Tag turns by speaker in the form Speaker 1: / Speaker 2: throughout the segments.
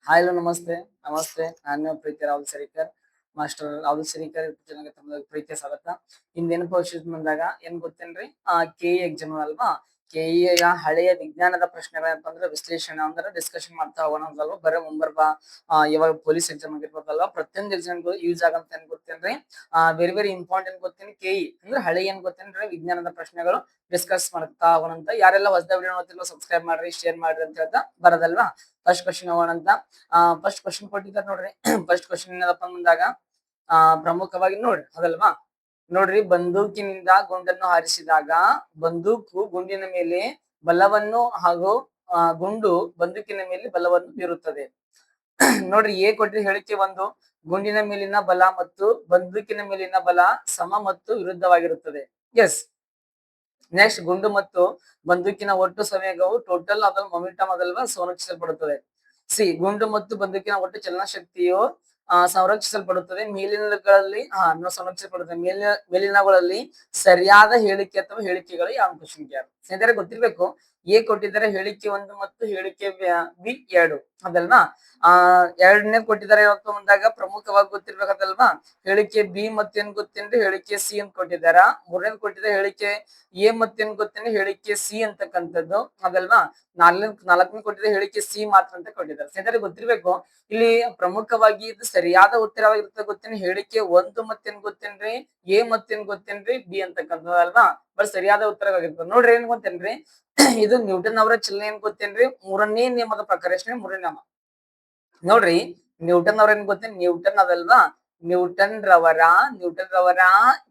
Speaker 1: Hi hello ನಮಸ್ತೆ ನಮಸ್ತೆ ನಾನು ಪ್ರೀತಿ ರಾಹುಲ್ ಸರಿಕರ್ ಮಾಸ್ಟರ್ ರಾಹುಲ್ ಸರಿಕರ್ ಜನಕ್ಕೆ ತಮ್ಮ ಪ್ರೀತಿಯ ಸ್ವಾಗತ. ಇಂದೇನಪ್ಪ ವಿಷಯ ಬಂದಾಗ ಏನ್ ಗೊತ್ತೇನ್ರಿ, ಕೆಇ ಎಕ್ಸಾಮ್ ಅಲ್ವಾ. ಕೆಇ ಹಳೆಯ ವಿಜ್ಞಾನದ ಪ್ರಶ್ನೆಗಳೇನಪ್ಪ ಅಂದ್ರೆ ವಿಶ್ಲೇಷಣೆ ಅಂದ್ರೆ ಡಿಸ್ಕಷನ್ ಮಾಡ್ತಾ ಹೋಗೋಣ ಅಂತಲ್ವಾ. ಬರೀ ಮುಂಬರ್ಬ ಇವಾಗ ಪೊಲೀಸ್ ಎಕ್ಸಾಮ್ ಆಗಿರ್ಬೋದಲ್ವಾ, ಪ್ರತಿಯೊಂದು ಎಕ್ಸಾಮ್ಗೂ ಯೂಸ್ ಆಗಂತ ಏನ್ ಗೊತ್ತೇನ್ರಿ, ವೆರಿ ವೆರಿ ಇಂಪಾರ್ಟೆಂಟ್ ಗೊತ್ತೇನಿ. ಕೆಇ ಅಂದ್ರೆ ಹಳೆ ಏನ್ ಗೊತ್ತೇನ್ರಿ, ವಿಜ್ಞಾನದ ಪ್ರಶ್ನೆಗಳು ಡಿಸ್ಕಸ್ ಮಾಡ್ತಾ ಹೋಗೋಣ ಅಂತ. ಯಾರೆಲ್ಲ ಹೊಸದ ವಿಡಿಯೋ ನೋಡ್ತಿಲ್ಲ ಸಬ್ಸ್ಕ್ರೈಬ್ ಮಾಡ್ರಿ, ಶೇರ್ ಮಾಡ್ರಿ ಅಂತ ಹೇಳ್ತಾ ಬರೋದಲ್ವಾ. ಫಸ್ಟ್ ಕ್ವಶನ್ ಹೋಗೋಣ ಅಂತ. ಫಸ್ಟ್ ಕ್ವಶನ್ ಕೊಟ್ಟಿದ್ದಾರೆ ನೋಡ್ರಿ. ಫಸ್ಟ್ ಕ್ವಶನ್ ಏನಪ್ಪ ಅಂದಾಗ ಪ್ರಮುಖವಾಗಿ ನೋಡ್ರಿ ಅದಲ್ವಾ. ನೋಡ್ರಿ, ಬಂದೂಕಿನಿಂದ ಗುಂಡನ್ನು ಹಾರಿಸಿದಾಗ ಬಂದೂಕು ಗುಂಡಿನ ಮೇಲೆ ಬಲವನ್ನು ಹಾಗೂ ಗುಂಡು ಬಂದೂಕಿನ ಮೇಲೆ ಬಲವನ್ನು ಬೀರುತ್ತದೆ. ನೋಡ್ರಿ, ಎ ಕೊಟ್ಟಿರೋ ಹೇಳಿಕೆ ಒಂದು, ಗುಂಡಿನ ಮೇಲಿನ ಬಲ ಮತ್ತು ಬಂದೂಕಿನ ಮೇಲಿನ ಬಲ ಸಮ ಮತ್ತು ವಿರುದ್ಧವಾಗಿರುತ್ತದೆ. ಎಸ್. ನೆಕ್ಸ್ಟ್, ಗುಂಡು ಮತ್ತು ಬಂದೂಕಿನ ಒಟ್ಟು ಸಂವೇಗವು ಟೋಟಲ್ ಅದರ ಮೊಮೆಂಟಮ್ ಅದಲ್ವಾ ಸಂರಕ್ಷಿಸಲ್ಪಡುತ್ತದೆ. ಸಿ, ಗುಂಡು ಮತ್ತು ಬಂದೂಕಿನ ಒಟ್ಟು ಚಲನಶಕ್ತಿಯು ಸಂರಕ್ಷಿಸಲ್ಪಡುತ್ತದೆ. ಮೇಲಿನಗಳಲ್ಲಿ ಸಂರಕ್ಷಿಸಲ್ಪಡುತ್ತದೆ. ಮೇಲಿನಗಳಲ್ಲಿ ಸರಿಯಾದ ಹೇಳಿಕೆ ಅಥವಾ ಹೇಳಿಕೆಗಳು ಯಾವ ಕ್ವಶನ್ ಯಾರು ಸ್ನೇಹಿತರೆ ಗೊತ್ತಿರ್ಬೇಕು. ಎ ಕೊಟ್ಟಿದ್ದಾರೆ ಹೇಳಿಕೆ ಒಂದು ಮತ್ತು ಹೇಳಿಕೆ ಬಿ ಎರಡು ಅದಲ್ವಾ. ಎರಡನೇ ಕೊಟ್ಟಿದ್ದಾರೆ ಇವತ್ತು ಬಂದಾಗ ಪ್ರಮುಖವಾಗಿ ಗೊತ್ತಿರ್ಬೇಕದಲ್ವಾ. ಹೇಳಿಕೆ ಬಿ ಮತ್ತೇನ್ ಗೊತ್ತೇನ್ರಿ, ಹೇಳಿಕೆ ಸಿ ಅಂತ ಕೊಟ್ಟಿದ್ದಾರ. ಮೂರನೇದು ಕೊಟ್ಟಿದ್ದಾರೆ ಹೇಳಿಕೆ ಎ ಮತ್ತೇನ್ ಗೊತ್ತೇನ್ರಿ, ಹೇಳಿಕೆ ಸಿ ಅಂತಕ್ಕಂಥದ್ದು ಅದಲ್ವಾ. ನಾಲ್ಕನೇ ಕೊಟ್ಟಿದ್ದಾರೆ ಹೇಳಿಕೆ ಸಿ ಮಾತ್ರ ಅಂತ ಕೊಟ್ಟಿದ್ದಾರೆ. ಸ್ನೇಹಿತರೆ ಗೊತ್ತಿರ್ಬೇಕು, ಇಲ್ಲಿ ಪ್ರಮುಖವಾಗಿ ಇದು ಸರಿಯಾದ ಉತ್ತರವಾಗಿರುತ್ತೆ ಗೊತ್ತೇನೆ. ಹೇಳಿಕೆ ಒಂದು ಮತ್ತೇನ್ ಗೊತ್ತೇನ್ರಿ, ಎ ಮತ್ತೇನ್ ಗೊತ್ತೇನ್ರಿ, ಬಿ ಅಂತಕ್ಕಂಥದ್ದು ಅಲ್ವಾ. ಬಟ್ ಸರಿಯಾದ ಉತ್ತರವಾಗಿರ್ತದೆ. ನೋಡ್ರಿ ಏನ್ ಗೊತ್ತೇನ್ರಿ, ಇದು ನ್ಯೂಟನ್ ಅವರ ಚಲನೆ ಏನ್ ಗೊತ್ತೇನ್ರಿ, ಮೂರನೇ ನಿಯಮದ ಪ್ರಕಾರ. ಎಷ್ಟನೇ ಮೂರನೇ ನಿಯಮ ನೋಡ್ರಿ. ನ್ಯೂಟನ್ ಅವ್ರ ಏನ್ ಗೊತ್ತೇನ್, ನ್ಯೂಟನ್ ಅದಲ್ವಾ. ನ್ಯೂಟನ್ ರವರ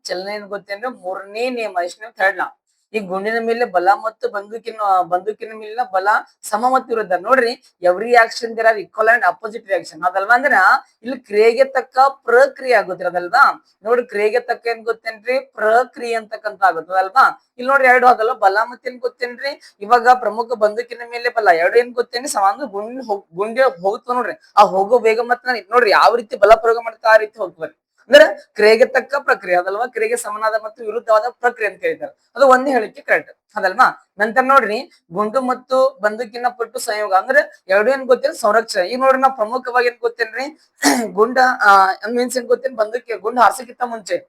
Speaker 1: ಚಲನೆ ಏನ್ ಗೊತ್ತೇನ್ರಿ, ಮೂರನೇ ನಿಯಮ. ಎಷ್ಟನೇ ಥರ್ಡ್ ಲಾ. ಈ ಗುಂಡಿನ ಮೇಲೆ ಬಲ ಮತ್ತು ಬಂದೂಕಿನ ಮೇಲಿನ ಬಲ ಸಮ ಮತ್ತು ವಿರುದ್ಧ. ನೋಡ್ರಿ, every action there are equal and opposite reaction ಅದಲ್ವಾ. ಅಂದ್ರ ಇಲ್ಲಿ ಕ್ರಿಯೆಗೆ ತಕ್ಕ ಪ್ರಕ್ರಿಯೆ ಆಗುತ್ತೆ ಅದಲ್ವಾ. ನೋಡ್ರಿ, ಕ್ರಿಯೆಗೆ ತಕ್ಕ ಏನ್ ಗೊತ್ತೇನ್ರಿ, ಪ್ರಕ್ರಿಯೆ ಅಂತಕ್ಕಂತ ಆಗುತ್ತದಲ್ವಾ. ಇಲ್ಲಿ ನೋಡ್ರಿ ಎರಡು ಅದಲ್ಲ, ಬಲ ಮತ್ತೇನ್ ಗೊತ್ತೇನ್ರಿ, ಇವಾಗ ಪ್ರಮುಖ ಬಂದೂಕಿನ ಮೇಲೆ ಬಲ ಎರಡು ಏನ್ ಗೊತ್ತೇನ್ರಿ, ಸಮಾನ ಗುಂಡಿ ಹೋಗ್ತವ ನೋಡ್ರಿ. ಆ ಹೋಗೋ ವೇಗ ಮತ್ತೆ ನೋಡ್ರಿ ಯಾವ ರೀತಿ ಬಲ ಪ್ರಯೋಗ ಮಾಡ್ತಾ ಆ ರೀತಿ ಹೋಗ್ತದೆ. ಅಂದ್ರೆ ಕ್ರಿಯೆಗೆ ತಕ್ಕ ಪ್ರಕ್ರಿಯೆ ಅದಲ್ವಾ. ಕ್ರಿಯೆಗೆ ಸಮನಾದ ಮತ್ತು ವಿರುದ್ಧವಾದ ಪ್ರಕ್ರಿಯೆ ಅಂತ ಹೇಳ್ತಾರೆ. ಅದು ಒಂದೇ ಹೇಳಿಕೆ ಕರೆಕ್ಟ್ ಅದಲ್ವಾ. ನಂತರ ನೋಡ್ರಿ, ಗುಂಡು ಮತ್ತು ಬಂದೂಕಿನ ಪಟ್ಟು ಸಂಯೋಗ ಅಂದ್ರೆ ಎರಡು ಏನ್ ಗೊತ್ತೇನ್, ಸಂರಕ್ಷಣೆ. ಈಗ ನೋಡ್ರಿ, ನಾವು ಪ್ರಮುಖವಾಗಿ ಏನ್ ಗೊತ್ತೇನ್ರಿ, ಗುಂಡ ಮೀನ್ಸ್ ಏನ್ ಗೊತ್ತೇನ್, ಬಂದೂಕಿ ಗುಂಡು ಹಾರ್ಸಕ್ಕಿಂತ ಮುಂಚೆ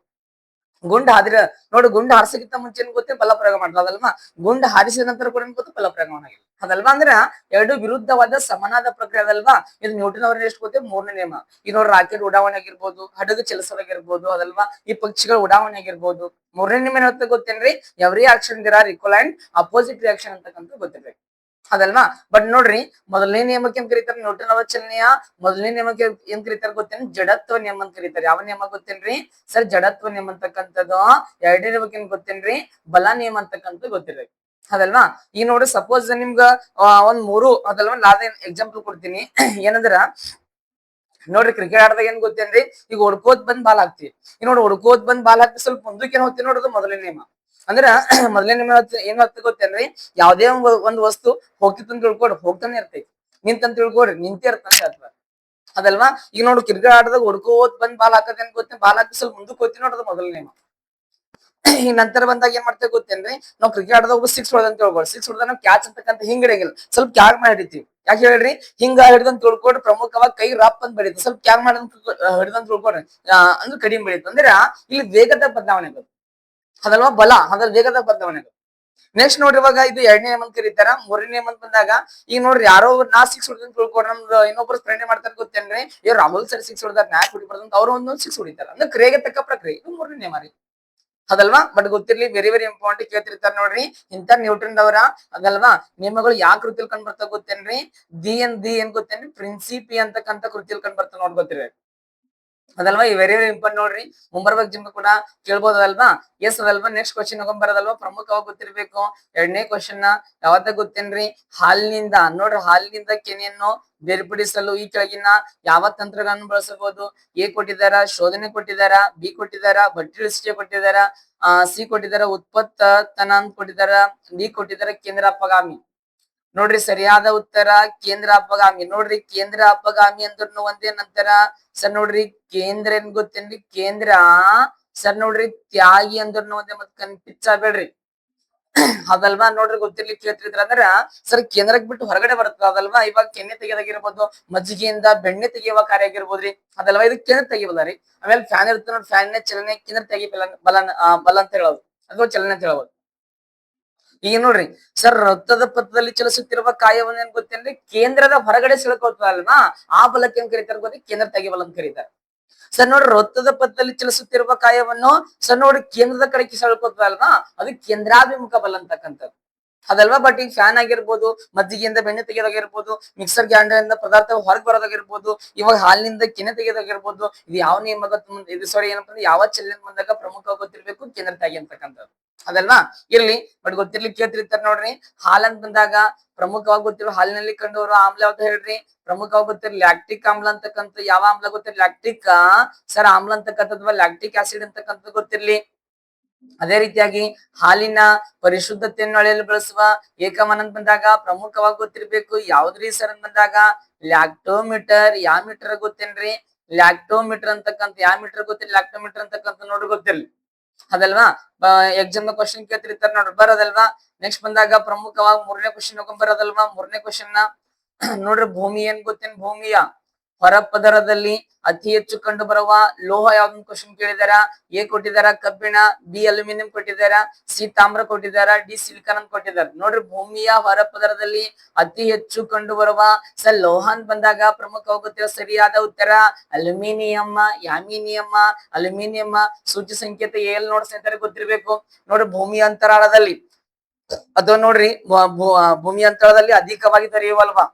Speaker 1: ಗುಂಡ್ ಹಾದಿರ ನೋಡಿ, ಗುಂಡು ಹಾರಿಸಕ್ಕಿಂತ ಮುಂಚೆ ಗೊತ್ತೇ ಬಲ ಪ್ರಯೋಗ ಮಾಡ್ತಾರೆ ಅದಲ್ವಾ. ಗುಂಡು ಹಾರಿಸಿದ ನಂತರ ಕೂಡ ಗೊತ್ತು ಬಲ ಪ್ರಯೋಗ ಮಾಡಿಲ್ಲ ಅದಲ್ವಾ. ಅಂದ್ರೆ ಎರಡು ವಿರುದ್ಧವಾದ ಸಮನಾದ ಪ್ರಕ್ರಿಯೆ ಅದಲ್ವಾ. ಇದು ನ್ಯೂಟನ್ ಅವ್ರ ಎಷ್ಟು ಗೊತ್ತೇ ಮೂರನೇ ನಿಯಮ. ಈ ನೋಡಿ, ರಾಕೆಟ್ ಉಡಾವಣೆ ಆಗಿರ್ಬೋದು, ಹಡಗು ಚಲಿಸೋದಾಗಿರ್ಬೋದು ಅದಲ್ವಾ, ಈ ಪಕ್ಷಿಗಳ ಉಡಾವಣೆ ಆಗಿರ್ಬೋದು. ಮೂರನೇ ನಿಯಮ ಏನ್ ಗೊತ್ತೇನ್ರಿ, every action there are equal and opposite reaction ಅಂತಕ್ಕಂಥ ಗೊತ್ತಿರ್ಬೇಕು ಅದಲ್ವಾ. ಬಟ್ ನೋಡ್ರಿ, ಮೊದಲನೇ ನಿಯಮಕ್ಕೆ ಏನ್ ಕರೀತಾರೆ, ನ್ಯೂಟನ್ ಅವರ ಚಲನೆಯ ಮೊದಲನೇ ನಿಯಮಕ್ಕೆ ಏನ್ ಕರೀತಾರೆ ಗೊತ್ತೇನ್ರಿ, ಜಡತ್ವ ನಿಯಮ ಅಂತ ಕರೀತಾರೆ. ಯಾವ ನಿಯಮ ಗೊತ್ತೇನ್ರಿ ಸರ್, ಜಡತ್ವ ನಿಯಮ ಅಂತಕ್ಕಂಥದ್ದು. ಎರಡನೇ ನಿಯಮಕ್ಕೆ ಏನ್ ಗೊತ್ತೇನ್ರಿ, ಬಲ ನಿಯಮ ಅಂತಕ್ಕಂಥದ್ದು ಗೊತ್ತಿರ್ಬೇಕು ಅದಲ್ವಾ. ಈಗ ನೋಡ್ರಿ, ಸಪೋಸ್ ನಿಮ್ಗ ಒಂದ್ ಮೂರು ಅದಲ್ವಾ, ನಾನೇ ಎಕ್ಸಾಂಪಲ್ ಕೊಡ್ತೀನಿ. ಏನಂದ್ರ ನೋಡ್ರಿ, ಕ್ರಿಕೆಟ್ ಆಡದಾಗ ಏನ್ ಗೊತ್ತೇನ್ರಿ, ಈಗ ಹೊಡ್ಕೋತ್ ಬಂದ್ ಬಾಲ್ ಹಾಕ್ತಿವಿ. ಈಗ ನೋಡಿ, ಹೊಡ್ಕೋತ್ ಬಂದ್ ಬಾಲ್ ಹಾಕಿ ಸ್ವಲ್ಪ ಮುಂದಕ್ಕೆ ಏನ್ ಹೋಗ್ತೀವಿ ನೋಡೋದು ಮೊದಲನೇ ನಿಯಮ. ಅಂದ್ರ ಮೊದಲನೇ ನಿಯಮ ಏನ್ ಆಗ್ತದೆ ಗೊತ್ತೇನ್ರಿ, ಯಾವ್ದೇ ಒಂದ್ ವಸ್ತು ಹೋಗ್ತಿತ್ತು ತಿಳ್ಕೊಡ್ರಿ, ಹೋಗ್ತಾನೆ ಇರ್ತೈತಿ. ನಿಂತಂತ ತಿಳ್ಕೊಡ್ರಿ, ನಿಂತೇ ಇರ್ತಂತ ಹೇಳ್ತಾರೆ ಅದಲ್ವಾ. ಈಗ ನೋಡು, ಕ್ರಿಕೆಟ್ ಆಡದಾಗ ಹೊಡ್ಕೋತ್ ಬಂದ್ ಬಾಲ್ ಹಾಕದ್ ಏನ್ ಗೊತ್ತೇನ್, ಬಾಲ್ ಹಾಕಿ ಸ್ವಲ್ಪ ಮುಂದಕ್ಕೆ ಹೋಗ್ತೀವಿ ನೋಡೋದು ಮೊದಲನೇ ನಿಯಮ. ಈ ನಂತರ ಬಂದಾಗ ಏನ್ ಮಾಡ್ತೇವೆ ಗೊತ್ತೇನ್ರಿ, ನಾವು ಕ್ರಿಕೆಟ್ ಆಡದಾಗ ಸಿಕ್ಸ್ ಹೊಡೆದಂತ ತಿಳ್ಕೊಳ್ರಿ. ಸಿಕ್ಸ್ ಹೊಡೆದ ನಾವು ಕ್ಯಾಚ್ ಅಂತಕ್ಕಂತ ಹಿಂಗ್ ಹಿಡಿಯಂಗಿಲ್ಲ, ಸ್ವಲ್ಪ ಕ್ಯಾಗ್ ಮಾಡಿ ಹಿಡಿತೀವಿ. ಯಾಕೆ ಹೇಳ್ರಿ, ಹಿಂಗ ಹಿಡಿದಂತ ತಿಳ್ಕೊಡ್ರಿ, ಪ್ರಮುಖವಾಗಿ ಕೈ ರಾಪ್ ಅಂತ ಬೆಳೀತು. ಸ್ವಲ್ಪ ಕ್ಯಾಗ್ ಮಾಡಿದಂತ ಹಿಡಿದಂತ ತಿಳ್ಕೊಡ್ರಿ, ಅಂದ್ರೆ ಕಡಿಮೆ ಬೆಳೀತು. ಅಂದ್ರೆ ಇಲ್ಲಿ ವೇಗದ ಬದಲಾವಣೆ ಅದಲ್ವಾ, ಬಲ ಅದ್ರ ವೇಗದ ಬದಲಾವಣೆ. ನೆಕ್ಸ್ಟ್ ನೋಡ್ರಿ, ಇವಾಗ ಇದು ಎರಡನೇ ನಿಯಮ ಅಂತ ಕರೀತಾರ. ಮೂರನೇ ನಿಯಮ ಅಂತ ಬಂದಾಗ ಈಗ ನೋಡ್ರಿ, ಯಾರೋ ನಾ ಸಿಕ್ಸ್ ಹೊಡೆದಂತ ತಿಳ್ಕೊಡ್ರಿ, ನಮ್ದು ಇನ್ನೊಬ್ರು ಫ್ರೆಂಡ್ ಮಾಡ್ತಾರೆ ಗೊತ್ತೇನ್ರಿ, ರಾಹುಲ್ ಸರ್ ಸಿಕ್ಸ್ ಹೊಡೆದಾರ ನ್ಯಾಕ್ ಹೊಡಿಬಾರ್ದು ಅಂತ ಅವ್ರು ಒಂದೊಂದು ಸಿಕ್ಸ್ ಹೊಡಿತಾರ. ಅಂದ್ರೆ ಕ್ರಿಯೆಗೆ ತಕ್ಕ ಪ್ರಕ್ರಿಯೆ, ಇದು ಮೂರನೇ ನಿಯಮ ರೀ ಅದಲ್ವಾ. ಬಟ್ ಗೊತ್ತಿರ್ಲಿ, ವೆರಿ ವೆರಿ ಇಂಪಾರ್ಟೆಂಟ್ ಕೇಳ್ತಿರ್ತಾರ ನೋಡ್ರಿ. ಇಂತ ನ್ಯೂಟನ್ ಅವರ ಅದಲ್ವಾ ನಿಯಮಗಳು ಯಾವ ಕೃತಿಯಲ್ಲಿ ಕಂಡು ಬರ್ತಾ ಗೊತ್ತೇನ್ರಿ, ಏನ್ ಗೊತ್ತೇನ್ರಿ, ಪ್ರಿನ್ಸಿಪಿ ಅಂತಕ್ಕಂಥ ಕೃತಿಯಲ್ಲಿ ಕಂಡು ಬರ್ತಾ ನೋಡ್ ಗೊತ್ತಿರ್ಬೇಕು ಅದಲ್ವಾ. ಈ ವೆರಿ ವೆರಿ ಇಂಪಾರ್ಟೆಂಟ್ ನೋಡ್ರಿ, ಮುಂಬರ್ಬೇಕು ಜಿಮ್ ಕೂಡ ಕೇಳ್ಬೋದಲ್ವಾ. ಎಸ್ ಅದಲ್ವಾ. ನೆಕ್ಸ್ಟ್ ಕ್ವಶನ್ ಹೋಗ್ಬರೋದಲ್ವಾ, ಪ್ರಮುಖವಾಗಿ ಗೊತ್ತಿರ್ಬೇಕು. ಎರಡನೇ ಕ್ವಶನ್ ಯಾವ್ದ ಗೊತ್ತೇನ್ರಿ, ಹಾಲಿನಿಂದ ನೋಡ್ರಿ, ಹಾಲಿನಿಂದ ಕೆನೆಯನ್ನು ಬೇರ್ಪಡಿಸಲು ಈ ಕೆಳಗಿನ ಯಾವ ತಂತ್ರಗಳನ್ನು ಬಳಸಬಹುದು. ಎ ಕೊಟ್ಟಿದಾರ, ಶೋಧನೆ ಕೊಟ್ಟಿದಾರ. ಬಿ ಕೊಟ್ಟಿದಾರ, ಬಟ್ಟಿ ಇಳಿಸಿಕೆ ಕೊಟ್ಟಿದಾರ. ಸಿ ಕೊಟ್ಟಿದಾರ, ಉತ್ಪತ್ತನ ಅಂತ ಕೊಟ್ಟಿದಾರ. ಡಿ ಕೊಟ್ಟಿದಾರ, ಕೇಂದ್ರ ಅಪಗಾಮಿ. ನೋಡ್ರಿ, ಸರಿಯಾದ ಉತ್ತರ ಕೇಂದ್ರ ಅಪಗಾಮಿ. ನೋಡ್ರಿ, ಕೇಂದ್ರ ಅಪಗಾಮಿ ಅಂದ್ರೂ ಒಂದೇ. ನಂತರ ಸರ್ ನೋಡ್ರಿ, ಕೇಂದ್ರ ಏನ್ ಗೊತ್ತೇನ್ರಿ, ಕೇಂದ್ರ ಸರ್ ನೋಡ್ರಿ ತ್ಯಾಗಿ ಅಂದ್ರೂ ಒಂದೇ. ಮತ್ ಕನ್ಪಿಚ್ಚಾಬೇಡ್ರಿ. ಅದಲ್ವಾ ನೋಡ್ರಿ ಗೊತ್ತಿರ್ಲಿ ಕೇಳ್ತಿದ್ರ ಅಂದ್ರ ಸರ್ ಕೇಂದ್ರಕ್ ಬಿಟ್ಟು ಹೊರಗಡೆ ಬರ್ತದ ಅದಲ್ವಾ ಇವಾಗ ಕೆನ್ನೆ ತೆಗೆದಾಗಿರ್ಬೋದು ಮಜ್ಜಿಗೆಯಿಂದ ಬೆಣ್ಣೆ ತೆಗೆಯುವ ಕಾರ್ಯ ಆಗಿರ್ಬೋದ್ರಿ ಅದಲ್ವಾ ಇದು ಕೇಂದ್ರ ತೆಗಿಬೋದ್ರಿ ಆಮೇಲೆ ಫ್ಯಾನ್ ಇರುತ್ತೆ ನೋಡಿ ಫ್ಯಾನ್ ಚಲನೆ ಕೇಂದ್ರ ತೆಗಿ ಬಲ ಅಂತ ಹೇಳೋದು ಅಥವಾ ಚಲನೆ ಅಂತ ಹೇಳಬಹುದು ಈಗ ನೋಡ್ರಿ ಸರ್ ರಕ್ತದ ಪಥದಲ್ಲಿ ಚಲಿಸುತ್ತಿರುವ ಕಾಯವನ್ನು ಏನ್ ಗೊತ್ತೇನ್ರಿ ಕೇಂದ್ರದ ಹೊರಗಡೆ ಸಿಳ್ಕೊಳ್ತದಲ್ವಾ ಆ ಬಲಕ್ಕೆ ಏನ್ ಕರೀತಾರೆ ಗೊತ್ತಿ ಕೇಂದ್ರ ತೆಗಿ ಬಲ ಅಂತ ಕರೀತಾರೆ ಸರ್ ನೋಡ್ರಿ ರಕ್ತದ ಪಥದಲ್ಲಿ ಚಲಿಸುತ್ತಿರುವ ಕಾಯವನ್ನು ಸರ್ ನೋಡ್ರಿ ಕೇಂದ್ರದ ಕಡೆಗೆ ಸೆಳ್ಕೊತಲ್ವಾ ಅದು ಕೇಂದ್ರಾಭಿಮುಖ ಬಲ ಅಂತಕ್ಕಂಥದ್ದು ಅದಲ್ವಾ ಬಟ್ ಈಗ ಫ್ಯಾನ್ ಆಗಿರ್ಬೋದು ಮಜ್ಜಿಗೆಯಿಂದ ಬೆಣ್ಣೆ ತೆಗೆಯೋದಾಗಿರ್ಬೋದು ಮಿಕ್ಸರ್ ಗ್ರೈಂಡರ್ ಇಂದ ಪದಾರ್ಥ ಹೊರಗೆ ಬರೋದಾಗಿರ್ಬೋದು ಇವಾಗ ಹಾಲಿನಿಂದ ಕೆನೆ ತೆಗೆಯೋದಾಗಿರ್ಬೋದು ಇದು ಯಾವ ನಿಯಮದ ಇದು ಸಾರಿ ಏನಪ್ಪ ಅಂದ್ರೆ ಯಾವ ಚಲನೆ ಬಂದಾಗ ಪ್ರಮುಖವಾಗಿ ಗೊತ್ತಿರ್ಬೇಕು ಕೇಂದ್ರ ತಾಗಿ ಅಂತಕ್ಕಂಥದ್ದು ಅದಲ್ವಾ ಇರ್ಲಿ ಬಟ್ ಗೊತ್ತಿರ್ಲಿ ಕೇಳ್ತಿರ್ತಾರೆ ನೋಡ್ರಿ ಹಾಲಂತ ಬಂದಾಗ ಪ್ರಮುಖವಾಗಿ ಗೊತ್ತಿರೋ ಹಾಲಿನಲ್ಲಿ ಕಂಡು ಬರುವ ಆಮ್ಲ ಯಾವ್ದು ಹೇಳ್ರಿ ಪ್ರಮುಖವಾಗಿ ಗೊತ್ತಿರಲಿ ಲ್ಯಾಕ್ಟಿಕ್ ಆಮ್ಲ ಅಂತಕ್ಕಂಥ ಯಾವ ಆಮ್ಲ ಗೊತ್ತಿರಲಿ ಲ್ಯಾಕ್ಟಿಕ್ ಸರ್ ಆಮ್ಲ ಅಂತಕ್ಕಂಥದ್ದು ಲ್ಯಾಕ್ಟಿಕ್ ಆಸಿಡ್ ಅಂತಕ್ಕಂಥದ್ದು ಗೊತ್ತಿರ್ಲಿ ಅದೇ ರೀತಿಯಾಗಿ ಹಾಲಿನ ಪರಿಶುದ್ಧತೆಯನ್ನು ಅಳೆಯಲು ಬಳಸುವ ಏಕಮಾನ ಅಂತ ಬಂದಾಗ ಪ್ರಮುಖವಾಗಿ ಗೊತ್ತಿರ್ಬೇಕು ಯಾವ್ದ್ರಿ ಸರ್ ಅಂತ ಬಂದಾಗ ಲ್ಯಾಕ್ಟೋಮೀಟರ್ ಯಾವ ಮೀಟರ್ ಗೊತ್ತೇನ್ರಿ ಲ್ಯಾಕ್ಟೋಮೀಟರ್ ಅಂತಕ್ಕಂಥ ಯಾವ ಮೀಟರ್ ಗೊತ್ತಿಲ್ಲ ಲ್ಯಾಕ್ಟೋಮೀಟರ್ ಅಂತಕ್ಕಂಥ ನೋಡ್ರಿ ಗೊತ್ತಿರ್ಲಿ ಅದಲ್ವಾ ಎಕ್ಸಾಮ್ ಕ್ವಶನ್ ಕೇಳ್ತಿರ್ತಾರೆ ನೋಡ್ರಿ ಬರೋದಲ್ವಾ ನೆಕ್ಸ್ಟ್ ಬಂದಾಗ ಪ್ರಮುಖವಾಗಿ ಮೂರನೇ ಕ್ವಶನ್ ಹೋಗ್ಕೊಂಡ್ ಬರೋದಲ್ವಾ ಮೂರನೇ ಕ್ವಶನ್ ನೋಡ್ರಿ ಭೂಮಿ ಏನ್ ಗೊತ್ತೇನ್ ಭೂಮಿಯ ಹೊರಪದರದಲ್ಲಿ ಅತಿ ಹೆಚ್ಚು ಕಂಡು ಬರುವ ಲೋಹ ಯಾವ್ದೊಂದು ಕ್ವಶನ್ ಕೇಳಿದಾರ ಎ ಕೊಟ್ಟಿದಾರ ಕಬ್ಬಿಣ ಬಿ ಅಲ್ಯೂಮಿನಿಯಂ ಕೊಟ್ಟಿದಾರ ಸಿ ತಾಮ್ರ ಕೊಟ್ಟಿದಾರ ಡಿ ಸಿಲಿಕಾನ್ ಅಂತ ಕೊಟ್ಟಿದಾರ ನೋಡ್ರಿ ಭೂಮಿಯ ಹೊರಪದರದಲ್ಲಿ ಅತಿ ಹೆಚ್ಚು ಕಂಡು ಬರುವ ಸರ್ ಲೋಹ ಅಂತ ಬಂದಾಗ ಪ್ರಮುಖವಾಗಿ ಗೊತ್ತಿರೋ ಸರಿಯಾದ ಉತ್ತರ ಅಲ್ಯೂಮಿನಿಯಂ ಯಾಮಿನಿಯಂ ಅಲ್ಯೂಮಿನಿಯಂ ಸೂಚಿ ಸಂಕೇತ ಎಲ್ ನೋಡ್ಸ್ ಅಂತಾರೆ ಗೊತ್ತಿರ್ಬೇಕು ನೋಡ್ರಿ ಭೂಮಿ ಅಂತರಾಳದಲ್ಲಿ ಅಥವಾ ನೋಡ್ರಿ ಭೂಮಿ ಅಂತರದಲ್ಲಿ ಅಧಿಕವಾಗಿ ದೊರೆಯುವಲ್ವಾ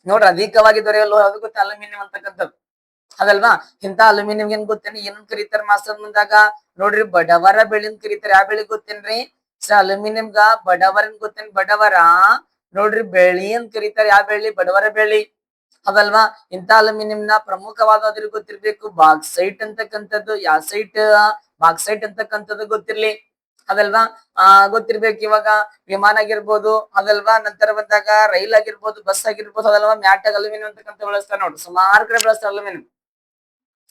Speaker 1: ನೋಡ್ರಿ ಅಧಿಕವಾಗಿ ದೊರೆಯಲು ಅದು ಗೊತ್ತ ಅಲ್ಯೂಮಿನಿಯಂ ಅಂತಕ್ಕಂಥದ್ದು ಅದಲ್ವಾ ಇಂತ ಅಲ್ಯೂಮಿನಿಯಂ ಏನ್ ಗೊತ್ತೇನಿ ಏನಂತ ಕರೀತಾರ ಮಾಸ್ತರ್ ಮುಂದಾಗ ನೋಡ್ರಿ ಬಡವರ ಬೆಳಿ ಅಂತ ಕರೀತಾರ ಯಾವ ಬೆಳಿ ಗೊತ್ತೇನ್ರಿ ಸರ್ ಅಲ್ಯೂಮಿನಿಯಂಗ ಬಡವರ ಗೊತ್ತೇನ್ ಬಡವರ ನೋಡ್ರಿ ಬೆಳಿ ಅಂತ ಕರೀತಾರ ಯಾವ ಬೆಳಿ ಬಡವರ ಬೆಳಿ ಅದಲ್ವಾ ಇಂತ ಅಲ್ಯೂಮಿನಿಯಂನ ಪ್ರಮುಖವಾದವ್ರಿಗೆ ಗೊತ್ತಿರ್ಬೇಕು ಬಾಕ್ಸೈಟ್ ಅಂತಕ್ಕಂಥದ್ದು ಯಾಸೈಟ್ ಬಾಕ್ಸೈಟ್ ಅಂತಕ್ಕಂಥದ್ದು ಗೊತ್ತಿರ್ಲಿ ಅದಲ್ವಾ ಗೊತ್ತಿರ್ಬೇಕು ಇವಾಗ ವಿಮಾನ ಆಗಿರ್ಬೋದು ಅದಲ್ವಾ ನಂತರ ಬಂದಾಗ ರೈಲ್ ಆಗಿರ್ಬೋದು ಬಸ್ ಆಗಿರ್ಬೋದು ಅದಲ್ವಾ ಮ್ಯಾಟಾಗ ಅಲ್ಯೂಮಿನಿಯಂ ಅಂತಕ್ಕಂಥ ಬಳಸ್ತಾರೆ ನೋಡ್ರಿ ಸುಮಾರು ಕಡೆ ಬಳಸ್ತಾರೆ ಅಲ್ಯೂಮಿನಿಯಂ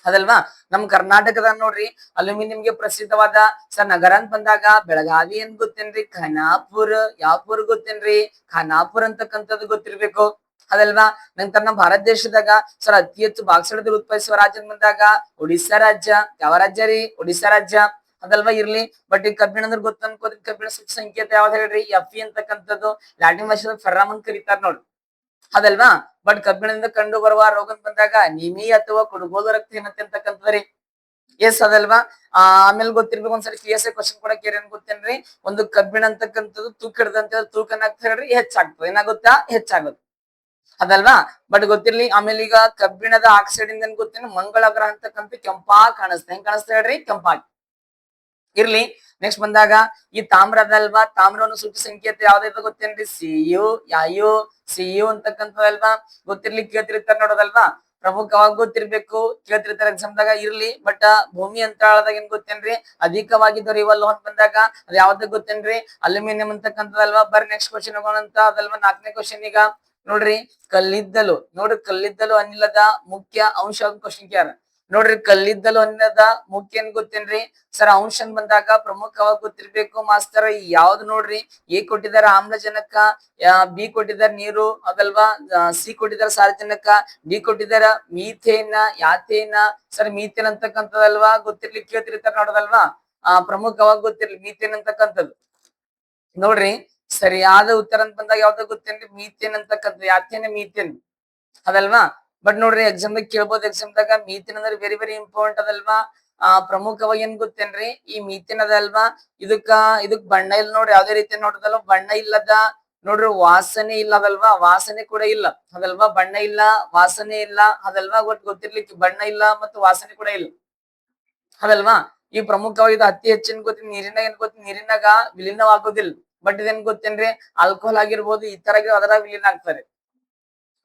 Speaker 1: ಅದಲ್ವಾ ನಮ್ ಕರ್ನಾಟಕದ ನೋಡ್ರಿ ಅಲ್ಯೂಮಿನಿಯಂಗೆ ಪ್ರಸಿದ್ಧವಾದ ಸರ್ ನಗರ ಅಂತ ಬಂದಾಗ ಬೆಳಗಾವಿ ಏನ್ ಗೊತ್ತೇನ್ರಿ ಖಾನಾಪುರ್ ಯಾವಪುರ್ ಗೊತ್ತೇನ್ರಿ ಖಾನಾಪುರ್ ಅಂತಕ್ಕಂಥದ್ದು ಗೊತ್ತಿರ್ಬೇಕು ಅದಲ್ವಾ ನಂತರ ನಮ್ಮ ಭಾರತ ದೇಶದಾಗ ಸರ್ ಅತಿ ಹೆಚ್ಚು ಬಾಕ್ಸೈಡ್ ಉತ್ಪಾದಿಸುವ ರಾಜ್ಯ ಬಂದಾಗ ಒಡಿಸ್ಸಾ ರಾಜ್ಯ ಯಾವ ರಾಜ್ಯ ರೀ ಒಡಿಸ್ಸಾ ರಾಜ್ಯ ಅದಲ್ವಾ ಇರ್ಲಿ ಬಟ್ ಈ ಕಬ್ಬಿಣ ಅಂದ್ರೆ ಗೊತ್ತ ಅನ್ಕೋದ್ರಿ ಕಬ್ಬಿಣ ಸೂಚಿ ಸಂಕೇತ ಯಾವ್ದು ಹೇಳ್ರಿ ಎಫ್ ಅಂತಕ್ಕಂಥದ್ದು ಲ್ಯಾಟಿನ್ ಭಾಷೆದಾಗ ಫೆರ್ರಮ್ ಅಂತ ಕರೀತಾರ ನೋಡ್ರಿ ಅದಲ್ವಾ ಬಟ್ ಕಬ್ಬಿಣದಿಂದ ಕಂಡು ಬರುವ ರೋಗ ಅಂತ ಬಂದಾಗ ನಿಮಿ ಅಥವಾ ಕುಡುಗೋಲು ರಕ್ತಹೀನತೆ ಅಂತಕ್ಕಂಥದ್ರಿ ಎಸ್ ಅದಲ್ವಾ ಆಮೇಲೆ ಗೊತ್ತಿರ್ಬೇಕು ಒಂದ್ಸರಿ PSI ಕ್ವಶನ್ ಕೂಡ ಕೇರೇನ್ ಗೊತ್ತೇನ್ರಿ ಒಂದು ಕಬ್ಬಿಣ ಅಂತಕ್ಕಂಥದ್ದು ತೂಕ ಹಿಡ್ದಂತ ತೂಕ ಏನಾಗ್ತದೆ ಹೇಳ್ರಿ ಹೆಚ್ಚಾಗ್ತದೆ ಏನಾಗುತ್ತಾ ಹೆಚ್ಚಾಗುತ್ತೆ ಅದಲ್ವಾ ಬಟ್ ಗೊತ್ತಿರ್ಲಿ ಆಮೇಲೆ ಈಗ ಕಬ್ಬಿಣದ ಆಕ್ಸೈಡ್ ಇಂದ ಏನ್ ಗೊತ್ತೇನು ಮಂಗಳ ಗ್ರಹ ಅಂತಕ್ಕಂಥ ಕೆಂಪಾಗಿ ಕಾಣಿಸ್ತದೆ ಹೆಂಗ್ ಕಾಣಿಸ್ತಾ ಹೇಳ್ರಿ ಕೆಂಪಾಗಿ ಇರ್ಲಿ ನೆಕ್ಸ್ಟ್ ಬಂದಾಗ ಈ ತಾಮ್ರದಲ್ವಾ ತಾಮ್ರವನ್ನು ಸೂಚಿ ಸಂಕೇತ ಯಾವ್ದಾಯ್ತು ಗೊತ್ತೇನ್ರಿ ಸಿಯು ಅಂತಕ್ಕಂಥದಲ್ವಾ ಗೊತ್ತಿರ್ಲಿ ಕೇಳ್ತಿರ್ತಾರ ನೋಡೋದಲ್ವಾ ಪ್ರಮುಖವಾಗಿ ಗೊತ್ತಿರ್ಬೇಕು ಕೇಳ್ತಿರ್ತಾರೆ ಎಕ್ಸಾಮ್ದಾಗ ಇರ್ಲಿ ಬಟ್ ಭೂಮಿ ಅಂತರಾಳದಾಗ ಏನ್ ಗೊತ್ತೇನ್ರಿ ಅಧಿಕವಾಗಿ ದೊರೆಯುವ ಲೋಹ ಬಂದಾಗ ಅದ್ ಯಾವ್ದಾಗ ಗೊತ್ತೇನ್ರಿ ಅಲ್ಯೂಮಿನಿಯಂ ಅಂತಕ್ಕಂಥದಲ್ವಾ ಬರ್ರಿ ನೆಕ್ಸ್ಟ್ ಕ್ವಶನ್ ಹೋಗೋಣ ಅಂತ ಅದಲ್ವಾ 4ನೇ ಕ್ವಶನ್ ಈಗ ನೋಡ್ರಿ ಕಲ್ಲಿದ್ದಲು ಅನಿಲದ ಮುಖ್ಯ ಅಂಶ ಕ್ವಶನ್ ಕೇಳ ನೋಡ್ರಿ ಕಲ್ಲಿದ್ದಲು ಅನ್ನದ ಮುಖ್ಯ ಏನ್ ಗೊತ್ತೇನ್ರಿ ಸರ್ ಅಂಶ ಬಂದಾಗ ಪ್ರಮುಖವಾಗಿ ಗೊತ್ತಿರ್ಬೇಕು ಮಾಸ್ತರ್ ಯಾವ್ದು ನೋಡ್ರಿ ಎ ಕೊಟ್ಟಿದಾರ ಆಮ್ಲಜನಕ ಬಿ ಕೊಟ್ಟಿದಾರ ನೀರು ಅದಲ್ವಾ ಸಿ ಕೊಟ್ಟಿದಾರ ಸಾರಜನಕ ಡಿ ಕೊಟ್ಟಿದಾರ ಮೀಥೇನ್ ಯಾಥೇನ್ ಸರ್ ಮೀಥೇನ್ ಅಂತಕ್ಕಂಥದಲ್ವಾ ಗೊತ್ತಿರ್ಲಿ ಕೇಳ್ತಿರ್ತಾರ ನೋಡೋದಲ್ವಾ ಪ್ರಮುಖವಾಗಿ ಗೊತ್ತಿರ್ಲಿ ಮೀಥೇನ್ ಅಂತಕ್ಕಂಥದ್ದು ನೋಡ್ರಿ ಸರಿಯಾದ ಉತ್ತರ ಅಂತ ಬಂದಾಗ ಯಾವ್ದು ಗೊತ್ತೇನ್ರಿ ಮೀಥೇನ್ ಅಂತಕ್ಕಂಥ ಯಾಥೇನ್ ಮೀಥೇನ್ ಅದಲ್ವಾ ಬಟ್ ನೋಡ್ರಿ ಎಕ್ಸಾಮ್ದಾಗ ಕೇಳ್ಬೋದು ಎಕ್ಸಾಮ್ದಾಗ ಮೀಥೇನ್ ಅಂದ್ರೆ ವೆರಿ ವೆರಿ ಇಂಪಾರ್ಟೆಂಟ್ ಅದಲ್ವಾ ಪ್ರಮುಖವಾಗಿ ಏನ್ ಗೊತ್ತೇನ್ರಿ ಈ ಮೀಥೇನ್ ಅದಲ್ವಾ ಇದಕ್ ಬಣ್ಣ ಇಲ್ಲ ನೋಡ್ರಿ ಯಾವ್ದೇ ರೀತಿ ನೋಡೋದಲ್ವಾ ಬಣ್ಣ ಇಲ್ಲದ ನೋಡ್ರಿ ವಾಸನೆ ಇಲ್ಲ ಅದಲ್ವಾ ವಾಸನೆ ಕೂಡ ಇಲ್ಲ ಅದಲ್ವಾ ಬಣ್ಣ ಇಲ್ಲ ವಾಸನೆ ಇಲ್ಲ ಅದಲ್ವಾ ಗೊತ್ತಿರ್ಲಿಕ್ಕೆ ಬಣ್ಣ ಇಲ್ಲ ಮತ್ತು ವಾಸನೆ ಕೂಡ ಇಲ್ಲ ಅದಲ್ವಾ ಈ ಪ್ರಮುಖವಾಗಿ ಇದು ಅತಿ ಹೆಚ್ಚಿನ ಗೊತ್ತಿ ನೀರಿನಾಗ ಏನ್ ಗೊತ್ತಿ ನೀರಿನಾಗ ವಿಲೀನವಾಗೋದಿಲ್ಲ ಬಟ್ ಇದೇನ್ ಗೊತ್ತೇನ್ರಿ ಆಲ್ಕೋಹಾಲ್ ಆಗಿರ್ಬೋದು ಈ ತರ ಅದರಾಗ ವಿಲೀನ ಆಗ್ತಾರೆ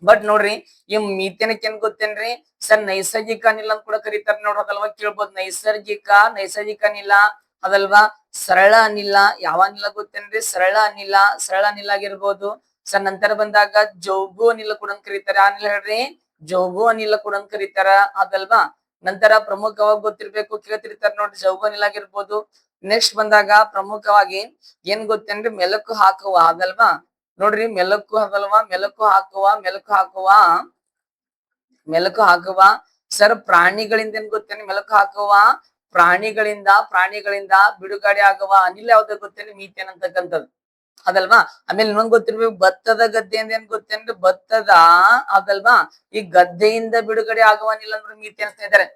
Speaker 1: ಬಟ್ ನೋಡ್ರಿ ಈ ಮೀಥೇನಕ್ ಏನ್ ಗೊತ್ತೇನ್ರಿ ಸರ್ ನೈಸರ್ಗಿಕ ಅನಿಲ ಅಂತ ಕೂಡ ಕರೀತಾರ ನೋಡ್ರದಲ್ವಾ ಕೇಳ್ಬೋದು ನೈಸರ್ಗಿಕ ಅನಿಲ ಅದಲ್ವಾ ಸರಳ ಅನಿಲ ಯಾವ ಅನಿಲ ಗೊತ್ತೇನ್ರಿ ಸರಳ ಅನಿಲ ಆಗಿರ್ಬೋದು ಸರ್ ನಂತರ ಬಂದಾಗ ಜೌಗು ಅನಿಲ ಕೂಡ ಕರೀತಾರ ಅನಿಲ ಹೇಳ್ರಿ ಜೌಗು ಅನಿಲ ಕೂಡ ಕರೀತಾರ ಅದಲ್ವಾ ನಂತರ ಪ್ರಮುಖವಾಗಿ ಗೊತ್ತಿರ್ಬೇಕು ಕೇಳ್ತಿರ್ತಾರ ನೋಡ್ರಿ ಜೌಗು ಅನಿಲ ಆಗಿರ್ಬೋದು ನೆಕ್ಸ್ಟ್ ಬಂದಾಗ ಪ್ರಮುಖವಾಗಿ ಏನ್ ಗೊತ್ತೇನ್ರಿ, ಮೆಲುಕು ಹಾಕುವ ಅದಲ್ವಾ. ನೋಡ್ರಿ ಮೆಲುಕು ಅದಲ್ವಾ, ಮೆಲುಕು ಹಾಕುವ, ಮೆಲುಕು ಹಾಕುವ, ಮೆಲುಕು ಹಾಕುವ. ಸರ್ ಪ್ರಾಣಿಗಳಿಂದ ಏನ್ ಗೊತ್ತೇನೆ, ಮೆಲುಕು ಹಾಕುವ ಪ್ರಾಣಿಗಳಿಂದ ಬಿಡುಗಡೆ ಆಗುವ ಅನಿಲ ಯಾವ್ದು ಗೊತ್ತೇನೆ, ಮೀಥೇನ್ ಅಂತಕ್ಕಂಥದ್ದು ಅದಲ್ವಾ. ಆಮೇಲೆ ಇನ್ನೊಂದ್ ಗೊತ್ತಿರ್ಬೇಕು, ಭತ್ತದ ಗದ್ದೆಯಿಂದ ಏನ್ ಗೊತ್ತೇನ್ರಿ, ಭತ್ತದ ಅದಲ್ವಾ, ಈ ಗದ್ದೆಯಿಂದ ಬಿಡುಗಡೆ ಆಗುವ ಅನಿಲ ಅಂದ್ರೆ ಮೀಥೇನ್ ಅಂತ ಇದಾರೆ.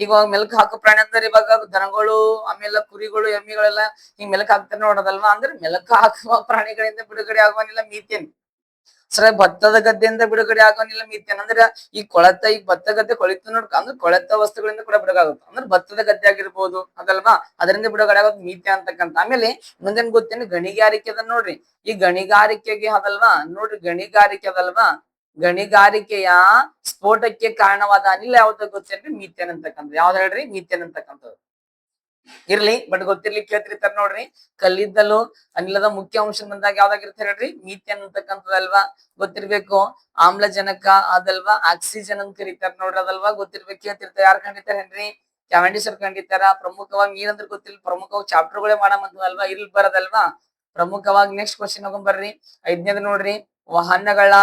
Speaker 1: ಈಗ ಮೆಲುಕು ಹಾಕೋ ಪ್ರಾಣಿ ಅಂದ್ರೆ ಇವಾಗ ದನಗಳು, ಆಮೇಲೆ ಕುರಿಗಳು, ಎಮ್ಮಿಗಳೆಲ್ಲ ಈ ಮೆಲುಕು ಹಾಕ್ತಾರೆ ನೋಡೋದಲ್ವಾ. ಅಂದ್ರೆ ಮೆಲುಕು ಹಾಕುವ ಪ್ರಾಣಿಗಳಿಂದ ಬಿಡುಗಡೆ ಆಗುವನಿಲ್ಲ ಮೀಥೇನ್. ಸರ ಭತ್ತದ ಗದ್ದೆಯಿಂದ ಬಿಡುಗಡೆ ಆಗೋನಿಲ್ಲ ಮೀಥೇನ್ ಅಂದ್ರೆ ಈ ಕೊಳೆತ, ಈಗ ಭತ್ತ ಗದ್ದೆ ಕೊಳಿತು ನೋಡ್, ಅಂದ್ರೆ ಕೊಳೆತ ವಸ್ತುಗಳಿಂದ ಕೂಡ ಬಿಡುಗಾಗುತ್ತೆ. ಅಂದ್ರೆ ಭತ್ತದ ಗದ್ದೆ ಆಗಿರ್ಬೋದು ಅದಲ್ವಾ, ಅದರಿಂದ ಬಿಡುಗಡೆ ಆಗೋದು ಮೀಥೇನ್ ಅಂತಕ್ಕಂಥ. ಆಮೇಲೆ ಮುಂದೇನ್ ಗೊತ್ತೇನೆ, ಗಣಿಗಾರಿಕೆ ಅದ ನೋಡ್ರಿ. ಈ ಗಣಿಗಾರಿಕೆಗೆ ಅದಲ್ವಾ, ನೋಡ್ರಿ ಗಣಿಗಾರಿಕೆ ಅದಲ್ವಾ, ಗಣಿಗಾರಿಕೆಯ ಸ್ಫೋಟಕ್ಕೆ ಕಾರಣವಾದ ಅನಿಲ ಯಾವ್ದು ಗೊತ್ತೇನ್ರಿ, ಮೀಥೇನ್ ಅಂತಕ್ಕಂಥ. ಯಾವ್ದು ಹೇಳ್ರಿ, ಮೀಥೇನ್ ಅಂತಕ್ಕಂಥದ್ದು. ಇರ್ಲಿ ಬಟ್ ಗೊತ್ತಿರ್ಲಿ ಕೇಳ್ತಿರ್ತಾರ ನೋಡ್ರಿ. ಕಲ್ಲಿದ್ದಲು ಅನಿಲದ ಮುಖ್ಯ ಅಂಶ ಬಂದಾಗ ಯಾವ್ದಾಗಿರ್ತಾರೆ ಹೇಳ್ರಿ, ಮೀಥೇನ್ ಅಂತಕ್ಕಂಥದಲ್ವಾ, ಗೊತ್ತಿರ್ಬೇಕು. ಆಮ್ಲಜನಕ ಅದಲ್ವಾ, ಆಕ್ಸಿಜನ್ ಅಂತ ಕರೀತಾರ ನೋಡ್ರಿ ಅದಲ್ವಾ, ಗೊತ್ತಿರ್ಬೇಕು. ಕೇಳ್ತಿರ್ತಾರೆ, ಯಾರು ಕಂಡಿತಾರ ಹೆನ್ರಿ ಕ್ಯಾವೆಂಡಿಶ್ ಅವ್ರು ಕಂಡಿತಾರ. ಪ್ರಮುಖವಾಗಿ ನೀರಂದ್ರೆ ಗೊತ್ತಿಲ್ಲ, ಪ್ರಮುಖವಾಗಿ ಚಾಪ್ಟರ್ಗಳೇ ಮಾಡಮಂತದಲ್ವಾ, ಇಲ್ಲಿ ಬರೋದಲ್ವಾ ಪ್ರಮುಖವಾಗಿ. ನೆಕ್ಸ್ಟ್ ಕ್ವಶನ್ ಹೋಗ್ಬರ್ರಿ. ಐದನೇದು ನೋಡ್ರಿ, ವಾಹನಗಳ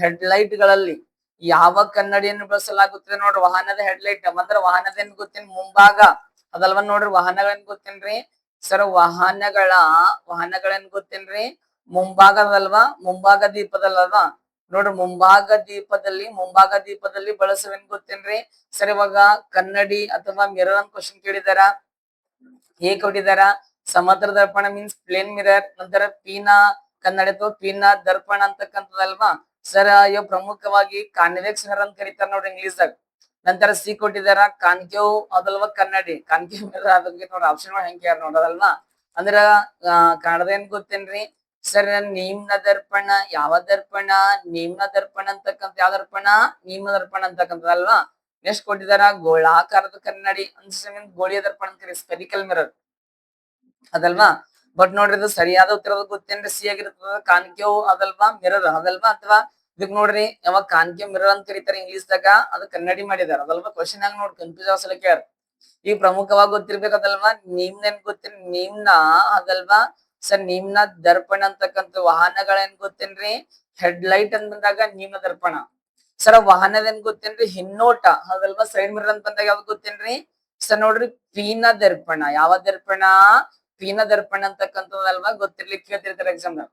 Speaker 1: ಹೆಡ್ ಲೈಟ್ ಗಳಲ್ಲಿ ಯಾವ ಕನ್ನಡಿಯನ್ನು ಬಳಸಲಾಗುತ್ತದೆ ನೋಡ್ರಿ. ವಾಹನದ ಹೆಡ್ ಲೈಟ್ ಅಂದ್ರೆ ವಾಹನದ ಏನ್ ಗೊತ್ತೇನ್, ಮುಂಭಾಗ ಅದಲ್ವಾ. ನೋಡ್ರಿ ವಾಹನಗಳೇನ್ ಗೊತ್ತೇನ್ರಿ, ಸರ್ ವಾಹನಗಳೇನ್ ಗೊತ್ತೇನ್ರಿ, ಮುಂಭಾಗದಲ್ವಾ, ಮುಂಭಾಗ ದೀಪದಲ್ವಾ. ನೋಡ್ರಿ ಮುಂಭಾಗ ದೀಪದಲ್ಲಿ ಬಳಸುವೇನ್ ಗೊತ್ತೇನ್ರಿ. ಸರ್ ಇವಾಗ ಕನ್ನಡಿ ಅಥವಾ ಮಿರರ್ ಅಂತ ಕ್ವಶನ್ ಕೇಳಿದಾರ. ಹೇಗೆ ಕೊಟ್ಟಿದಾರ, ಸಮಗ್ರ ದರ್ಪಣ ಮೀನ್ಸ್ ಪ್ಲೇನ್ ಮಿರರ್, ನಂತರ ಪೀನಾ ಕನ್ನಡಿ ಅಥವಾ ಪೀನಾ ದರ್ಪಣ ಅಂತಕ್ಕಂಥದಲ್ವಾ. ಸರ್ ಇವ್ ಪ್ರಮುಖವಾಗಿ ಕಾನ್ವೆಕ್ಸ್ ಮಿರರ್ ಅಂತ ಕರೀತಾರ ನೋಡ್ರಿ ಇಂಗ್ಲಿಷ್ ದಾಗ. ನಂತರ ಸಿ ಕೊಟ್ಟಿದಾರ ಕಾನ್ಕೇವ್ ಅದಲ್ವಾ ಕನ್ನಡಿ, ಕಾನ್ಕೇವ್ ಮಿರರ್ ಅದಕ್ಕೆ ನೋಡ್ರಿ ಆಪ್ಷನ್ ಹೆಂಗೆ ಯಾರು ನೋಡೋದಲ್ವಾ. ಅಂದ್ರ ಕನ್ನಡದ ಏನ್ ಗೊತ್ತೇನ್ರಿ, ಸರ್ ನಿಮ್ನ ದರ್ಪಣ ಯಾವ ದರ್ಪಣ, ನಿಮ್ನ ದರ್ಪಣ ಅಂತಕ್ಕಂಥ ಯಾವ ದರ್ಪಣ, ನಿಮ್ನ ದರ್ಪಣ ಅಂತಕ್ಕಂಥದಲ್ವಾ. ನೆಕ್ಸ್ಟ್ ಕೊಟ್ಟಿದಾರ ಗೋಳಾಕಾರದ ಕನ್ನಡಿ ಅಂದ್ರೆ ಗೋಳಿಯ ದರ್ಪಣ ಅಂತೀರಿ, ಸ್ಪೆರಿಕಲ್ ಮಿರರ್ ಅದಲ್ವಾ. ಬಟ್ ನೋಡ್ರಿ ಇದು ಸರಿಯಾದ ಉತ್ತರ ಗೊತ್ತೇನ್ರಿ, ಸಿ ಆಗಿರ್ತದ ಕಾನ್ಕೇವ್ ಅದಲ್ವಾ ಮಿರರ್ ಅದಲ್ವಾ. ಅಥವಾ ಇದಕ್ ನೋಡ್ರಿ ಯಾವಾಗ ಕಾನ್ಕೇವ್ ಮಿರರ್ ಅಂತ ಕರೀತಾರೆ ಇಂಗ್ಲಿಷ್ ದಾಗ, ಅದು ಕನ್ನಡಿ ಮಾಡಿದಾರ ಅದಲ್ವಾ. ಕ್ವಶನ್ ಆಗ ನೋಡ್ ಕನ್ಫ್ಯೂಸ್ ಆಗ್ಸಲಕ್ಕೆ ಯಾರು. ಈಗ ಪ್ರಮುಖವಾಗಿ ಗೊತ್ತಿರ್ಬೇಕದಲ್ವಾ, ನಿಮ್ನ ಏನ್ ಗೊತ್ತೇನ್, ನಿಮ್ನ ಅದಲ್ವಾ. ಸರ್ ನಿಮ್ನ ದರ್ಪಣ ಅಂತಕ್ಕಂಥ ವಾಹನಗಳ ಏನ್ ಗೊತ್ತೇನ್ರಿ, ಹೆಡ್ ಲೈಟ್ ಅಂತ ಬಂದಾಗ ನಿಮ್ನ ದರ್ಪಣ. ಸರ್ ವಾಹನದ ಏನ್ ಗೊತ್ತೇನ್ರಿ, ಹಿನ್ನೋಟ ಅದಲ್ವಾ, ಸೈಡ್ ಮಿರರ್ ಅಂತ ಬಂದಾಗ ಯಾವ್ದು ಗೊತ್ತೇನ್ರಿ, ಸರ್ ನೋಡ್ರಿ ಪೀನ ದರ್ಪಣ. ಯಾವ ದರ್ಪಣ, ಪೀನ ದರ್ಪಣ ಅಂತಕ್ಕಂಥದಲ್ವಾ. ಗೊತ್ತಿರ್ಲಿಕ್ಕೆ ಕೇಳ್ತಿರ್ತಾರೆ ಎಕ್ಸಾಮ್ ದಾಗ.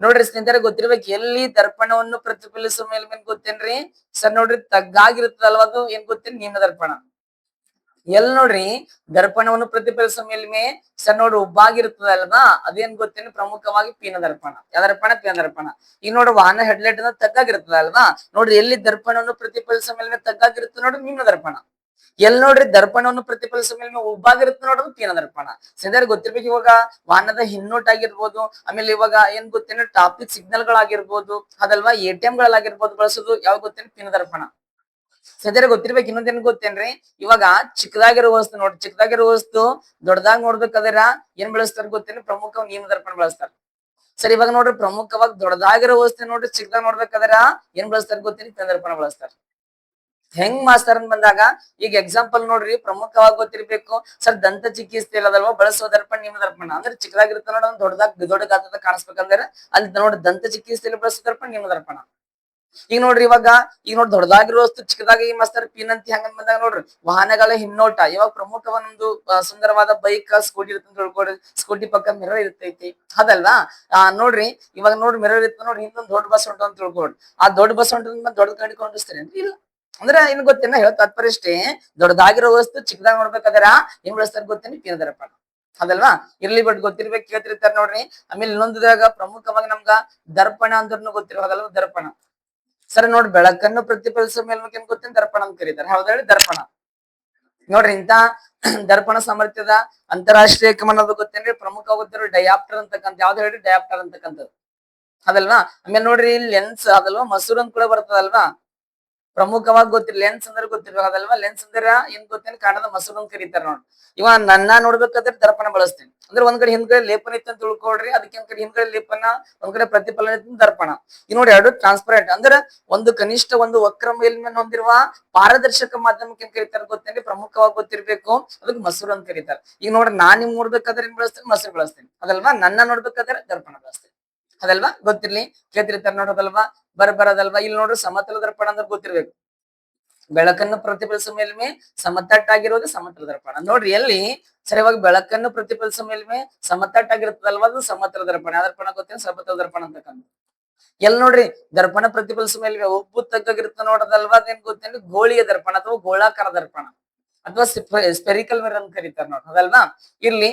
Speaker 1: ನೋಡ್ರಿ ಸ್ನೇಹಿತರೆ ಗೊತ್ತಿರ್ಬೇಕು, ಎಲ್ಲಿ ದರ್ಪಣವನ್ನು ಪ್ರತಿಫಲಿಸುವ ಮೇಲ್ಮೇನ್ ಗೊತ್ತೇನ್ರಿ, ಸರ್ ನೋಡ್ರಿ ತಗ್ಗಾಗಿರ್ತದಲ್ವಾ, ಅದು ಏನ್ ಗೊತ್ತೇನ್, ನಿಮ್ನ ದರ್ಪಣ. ಎಲ್ ನೋಡ್ರಿ ದರ್ಪಣವನ್ನು ಪ್ರತಿಫಲಿಸುವ ಮೇಲ್ಮೆ, ಸರ್ ನೋಡ್ರಿ ಉಬ್ಬಾಗಿರ್ತದಲ್ವಾ, ಅದೇನ್ ಗೊತ್ತೇನು ಪ್ರಮುಖವಾಗಿ ಪೀನ ದರ್ಪಣ. ಯಾವ ದರ್ಪಣ, ಪೀನ ದರ್ಪಣ. ಈಗ ನೋಡ್ರಿ ವಾಹನ ಹೆಡ್ಲೈಟ್ ಅನ್ನ ತಗ್ಗಾಗಿರ್ತದಲ್ವಾ, ನೋಡ್ರಿ ಎಲ್ಲಿ ದರ್ಪಣವನ್ನು ಪ್ರತಿಫಲಿಸುವ ಮೇಲ್ಮೆ ತಗ್ಗಾಗಿರುತ್ತೆ ನೋಡ್ರಿ ನಿಮ್ನ ದರ್ಪಣ. ಎಲ್ ನೋಡ್ರಿ ದರ್ಪಣವನ್ನು ಪ್ರತಿಫಲಿಸುವ ಮೇಲ್ಮೆ ಉಬ್ಬಾಗಿರುತ್ತೆ ನೋಡೋದು ಪೀನ ದರ್ಪಣ. ಸರಿಯಾಗಿ ಗೊತ್ತಿರ್ಬೇಕು. ಇವಾಗ ವಾಹನದ ಹಿನ್ನೋಟ ಆಗಿರ್ಬೋದು, ಆಮೇಲೆ ಇವಾಗ ಏನ್ ಗೊತ್ತೇನೆ ಟ್ರಾಫಿಕ್ ಸಿಗ್ನಲ್ ಗಳಾಗಿರ್ಬೋದು ಅದಲ್ವಾ, ATM ಗಳಾಗಿರ್ಬೋದು ಬಳಸೋದು ಯಾವ ಗೊತ್ತೇನೆ, ಪೀನ ದರ್ಪಣ. ಸದ್ಯ ಗೊತ್ತಿರ್ಬೇಕು. ಇನ್ನೊಂದೇನ್ ಗೊತ್ತೇನ್ರಿ, ಇವಾಗ ಚಿಕ್ಕದಾಗಿರೋ ವಸ್ತು ನೋಡ್ರಿ, ಚಿಕ್ಕದಾಗಿರೋ ವಸ್ತು ದೊಡ್ಡದಾಗಿ ನೋಡ್ಬೇಕಾದ್ರ ಏನ್ ಬಳಸ್ತಾರ ಗೊತ್ತೇನೆ, ಪ್ರಮುಖ ನಿಯಮ ದರ್ಪಣ ಬಳಸ್ತಾರ. ಸರಿ ಇವಾಗ ನೋಡ್ರಿ ಪ್ರಮುಖವಾಗಿ ದೊಡ್ಡದಾಗಿರೋ ವಸ್ತು ನೋಡ್ರಿ ಚಿಕ್ಕದಾಗ ನೋಡ್ಬೇಕಾದ್ರ ಏನ್ ಬಳಸ್ತಾರ ಗೊತ್ತೇನೆ, ಪೀನ ದರ್ಪಣ ಬಳಸ್ತಾರ. ಹೆಂಗ್ ಮಾಸ್ತರ್ ಅಂತ ಬಂದಾಗ ಈಗ ಎಕ್ಸಾಂಪಲ್ ನೋಡ್ರಿ ಪ್ರಮುಖವಾಗಿ ಗೊತ್ತಿರ್ಬೇಕು. ಸರ್ ದಂತ ಚಿಕಿತ್ಸೆ ಇಲ್ಲದಲ್ವಾ ಬಳಸೋ ದರ್ಪಣ ನಿಮ್ ದರ್ಪಣ. ಅಂದ್ರೆ ಚಿಕ್ಕದಾಗಿರುತ್ತೆ ನೋಡ, ದೊಡ್ಡ ಗಾತ್ರದ ಕಾಣಿಸ್ಬೇಕಂದ್ರೆ ಅಲ್ಲಿ ನೋಡ್ರಿ ದಂತ ಚಿಕಿತ್ಸೆಯಲ್ಲಿ ಬಳಸೋ ದರ್ಪಣ ನಿಮ್ ದರ್ಪಣ. ಈಗ ನೋಡ್ರಿ ಈಗ ನೋಡ್ರಿ ದೊಡ್ಡದಾಗಿರೋ ವಸ್ತು ಚಿಕ್ಕದಾಗಿ ಮಾಸ್ತರ್ ಪೀನ್ ಅಂತ ಹೆಂಗ ಬಂದಾಗ ನೋಡ್ರಿ ವಾಹನಗಳ ಹಿನ್ನೋಟ. ಇವಾಗ ಪ್ರಮುಖವಾದ ಒಂದು ಸುಂದರವಾದ ಬೈಕ್ ಸ್ಕೂಟಿ ಇರುತ್ತೆ ಅಂತ ತಿಳ್ಕೊಡ್ರಿ, ಸ್ಕೂಟಿ ಪಕ್ಕ ಮಿರರ್ ಇರ್ತೈತಿ ಅದಲ್ವಾ. ನೋಡ್ರಿ ಇವಾಗ ನೋಡ್ರಿ ಮಿರರ್ ಇರುತ್ತೆ ನೋಡ್ರಿ, ಹಿಂದೊಂದು ದೊಡ್ಡ ಬಸ್ ಹೊಂಟ ಅಂತ ತಿಳ್ಕೊಡ್ರಿ, ಆ ದೊಡ್ಡ ಬಸ್ ಹೊಂಟ ದೊಡ್ಡ ಕಡೆ ಕೊಂಡಿಸ್ತಾರೆ ಇಲ್ಲ. ಅಂದ್ರೆ ಏನ್ ಗೊತ್ತೇನ ಹೇಳ ತಾತ್ಪರ್ಯ ಇಷ್ಟೇ, ದೊಡ್ಡದಾಗಿರೋ ವಸ್ತು ಚಿಕ್ಕದಾಗಿ ನೋಡ್ಬೇಕಾದ್ರ ಏನ್ ಬಳಸ್ತಾರ ಗೊತ್ತೇನಿ, ಪೀನ ದರ್ಪಣ ಅದಲ್ವಾ. ಇರ್ಲಿ ಬಟ್ ಗೊತ್ತಿರ್ಬೇಕು, ಕೇಳ್ತಿರ್ತಾರ ನೋಡ್ರಿ. ಆಮೇಲೆ ಇನ್ನೊಂದಾಗ ಪ್ರಮುಖವಾಗಿ ನಮ್ಗ ದರ್ಪಣ ಅಂದ್ರೂ ಗೊತ್ತಿರೋದಲ್ವ, ದರ್ಪಣ. ಸರಿ ನೋಡ್ರಿ ಬೆಳಕನ್ನು ಪ್ರತಿಫಲಿಸುವ ಮೇಲ್ಮುಖ ಏನ್ ಗೊತ್ತೇನ್, ದರ್ಪಣ ಅಂತ ಕರೀತಾರೆ. ಹೌದಾ ಹೇಳಿ, ದರ್ಪಣ. ನೋಡ್ರಿ ಇಂತ ದರ್ಪಣ ಸಾಮರ್ಥ್ಯದ ಅಂತಾರಾಷ್ಟ್ರೀಯ ಗಮನದ ಗೊತ್ತೇನ್ರಿ, ಪ್ರಮುಖ ಗೊತ್ತಿರೋ ಡಯಾಪ್ಟರ್ ಅಂತಕ್ಕಂಥ. ಯಾವ್ದು ಹೇಳಿ, ಡಯಾಪ್ಟರ್ ಅಂತಕ್ಕಂಥದ್ದು ಅದಲ್ವಾ. ಆಮೇಲೆ ನೋಡ್ರಿ ಲೆನ್ಸ್ ಅದಲ್ವಾ, ಮಸೂರ್ ಅಂತ ಕೂಡ ಬರ್ತದಲ್ವಾ. ಪ್ರಮುಖವಾಗಿ ಗೊತ್ತಿಲ್ಲ. ಲೆನ್ಸ್ ಅಂದ್ರೆ ಗೊತ್ತಿರ್ಬೇಕಲ್ವಾ? ಲೆನ್ಸ್ ಅಂದ್ರ ಏನ್ ಗೊತ್ತೇನ್? ಕಾಣದ ಮಸೂರ ಅಂತ ಕರೀತಾರ ನೋಡ್. ಇವ ನನ್ನ ನೋಡ್ಬೇಕಾದ್ರೆ ದರ್ಪಣ ಬಳಸ್ತೀನಿ. ಅಂದ್ರೆ ಒಂದ್ ಕಡೆ ಹಿಂದ್ಗಡೆ ಲೇಪನ ಇತ್ತು ಅಂತ ತಿಳ್ಕೊಳ್ರಿ, ಅದಕ್ಕೆ ಒಂದ್ ಕಡೆ ಹಿಂದ್ಗಡೆ ಲೇಪನ, ಒಂದ್ ಕಡೆ ಪ್ರತಿಫಲನ ಇತ್ತು ದರ್ಪಣ. ಈಗ ನೋಡಿ ಎರಡು ಟ್ರಾನ್ಸ್ಪರೆಂಟ್ ಅಂದ್ರೆ ಒಂದು ಕನಿಷ್ಠ ಒಂದು ವಕ್ರ ಮೇಲ್ಮೇಲೆ ಹೊಂದಿರುವ ಪಾರದರ್ಶಕ ಮಾಧ್ಯಮಕ್ಕೆ ಏನ್ ಕರೀತಾರ ಗೊತ್ತೇನ್ರಿ? ಪ್ರಮುಖವಾಗಿ ಗೊತ್ತಿರ್ಬೇಕು, ಅದಕ್ಕೆ ಮಸೂರ ಅಂತ ಕರೀತಾರೆ. ಈಗ ನೋಡ್ರಿ ನಾನ್ ನಿಮ್ ನೋಡ್ಬೇಕಾದ್ರೆ ಏನ್ ಬಳಸ್ತೀನಿ? ಮಸೂರ ಬಳಸ್ತೀನಿ ಅದಲ್ವಾ? ನನ್ನ ನೋಡ್ಬೇಕಾದ್ರೆ ದರ್ಪಣ ಬಳಸ್ತೀನಿ ಅದಲ್ವಾ? ಗೊತ್ತಿರ್ಲಿ, ಕೇಳ್ತಿರ್ತಾರ ನೋಡೋದಲ್ವಾ? ಬರದಲ್ವಾ? ಇಲ್ಲಿ ನೋಡ್ರಿ ಸಮತಲ ದರ್ಪಣ ಅಂದ್ರೆ ಗೊತ್ತಿರ್ಬೇಕು. ಬೆಳಕನ್ನು ಪ್ರತಿಫಲಿಸುವ ಮೇಲ್ಮೆ ಸಮತಟ್ಟಾಗಿರೋದು ಸಮತಲ ದರ್ಪಣ. ನೋಡ್ರಿ ಎಲ್ಲಿ ಸರಿಯಾಗಿ ಬೆಳಕನ್ನು ಪ್ರತಿಫಲಿಸುವ ಮೇಲ್ಮೆ ಸಮತಟ್ಟಾಗಿರುತ್ತದಲ್ವಾ? ಅದು ಸಮತಲ ದರ್ಪಣ. ಯಾವ ದರ್ಪಣ ಗೊತ್ತೇನು? ಸಮತಲ ದರ್ಪಣ ಅಂತಕ್ಕಂಥ. ಎಲ್ಲಿ ನೋಡ್ರಿ ದರ್ಪಣ ಪ್ರತಿಫಲಿಸುವ ಮೇಲ್ಮೆ ಉಬ್ಬು ತಗ್ಗಾಗಿರುತ್ತ ನೋಡೋದಲ್ವಾ? ಅದೇನ್ ಗೊತ್ತೇನ್ರಿ? ಗೋಳಿಯ ದರ್ಪಣ ಅಥವಾ ಗೋಳಾಕಾರ ದರ್ಪಣ ಅಥವಾ ಸ್ಪೆರಿಕಲ್ ಮಿರರ್ ಅಂತ ಕರೀತಾರೆ ನೋಡ್ರಿ, ಅದಲ್ವಾ? ಇರ್ಲಿ.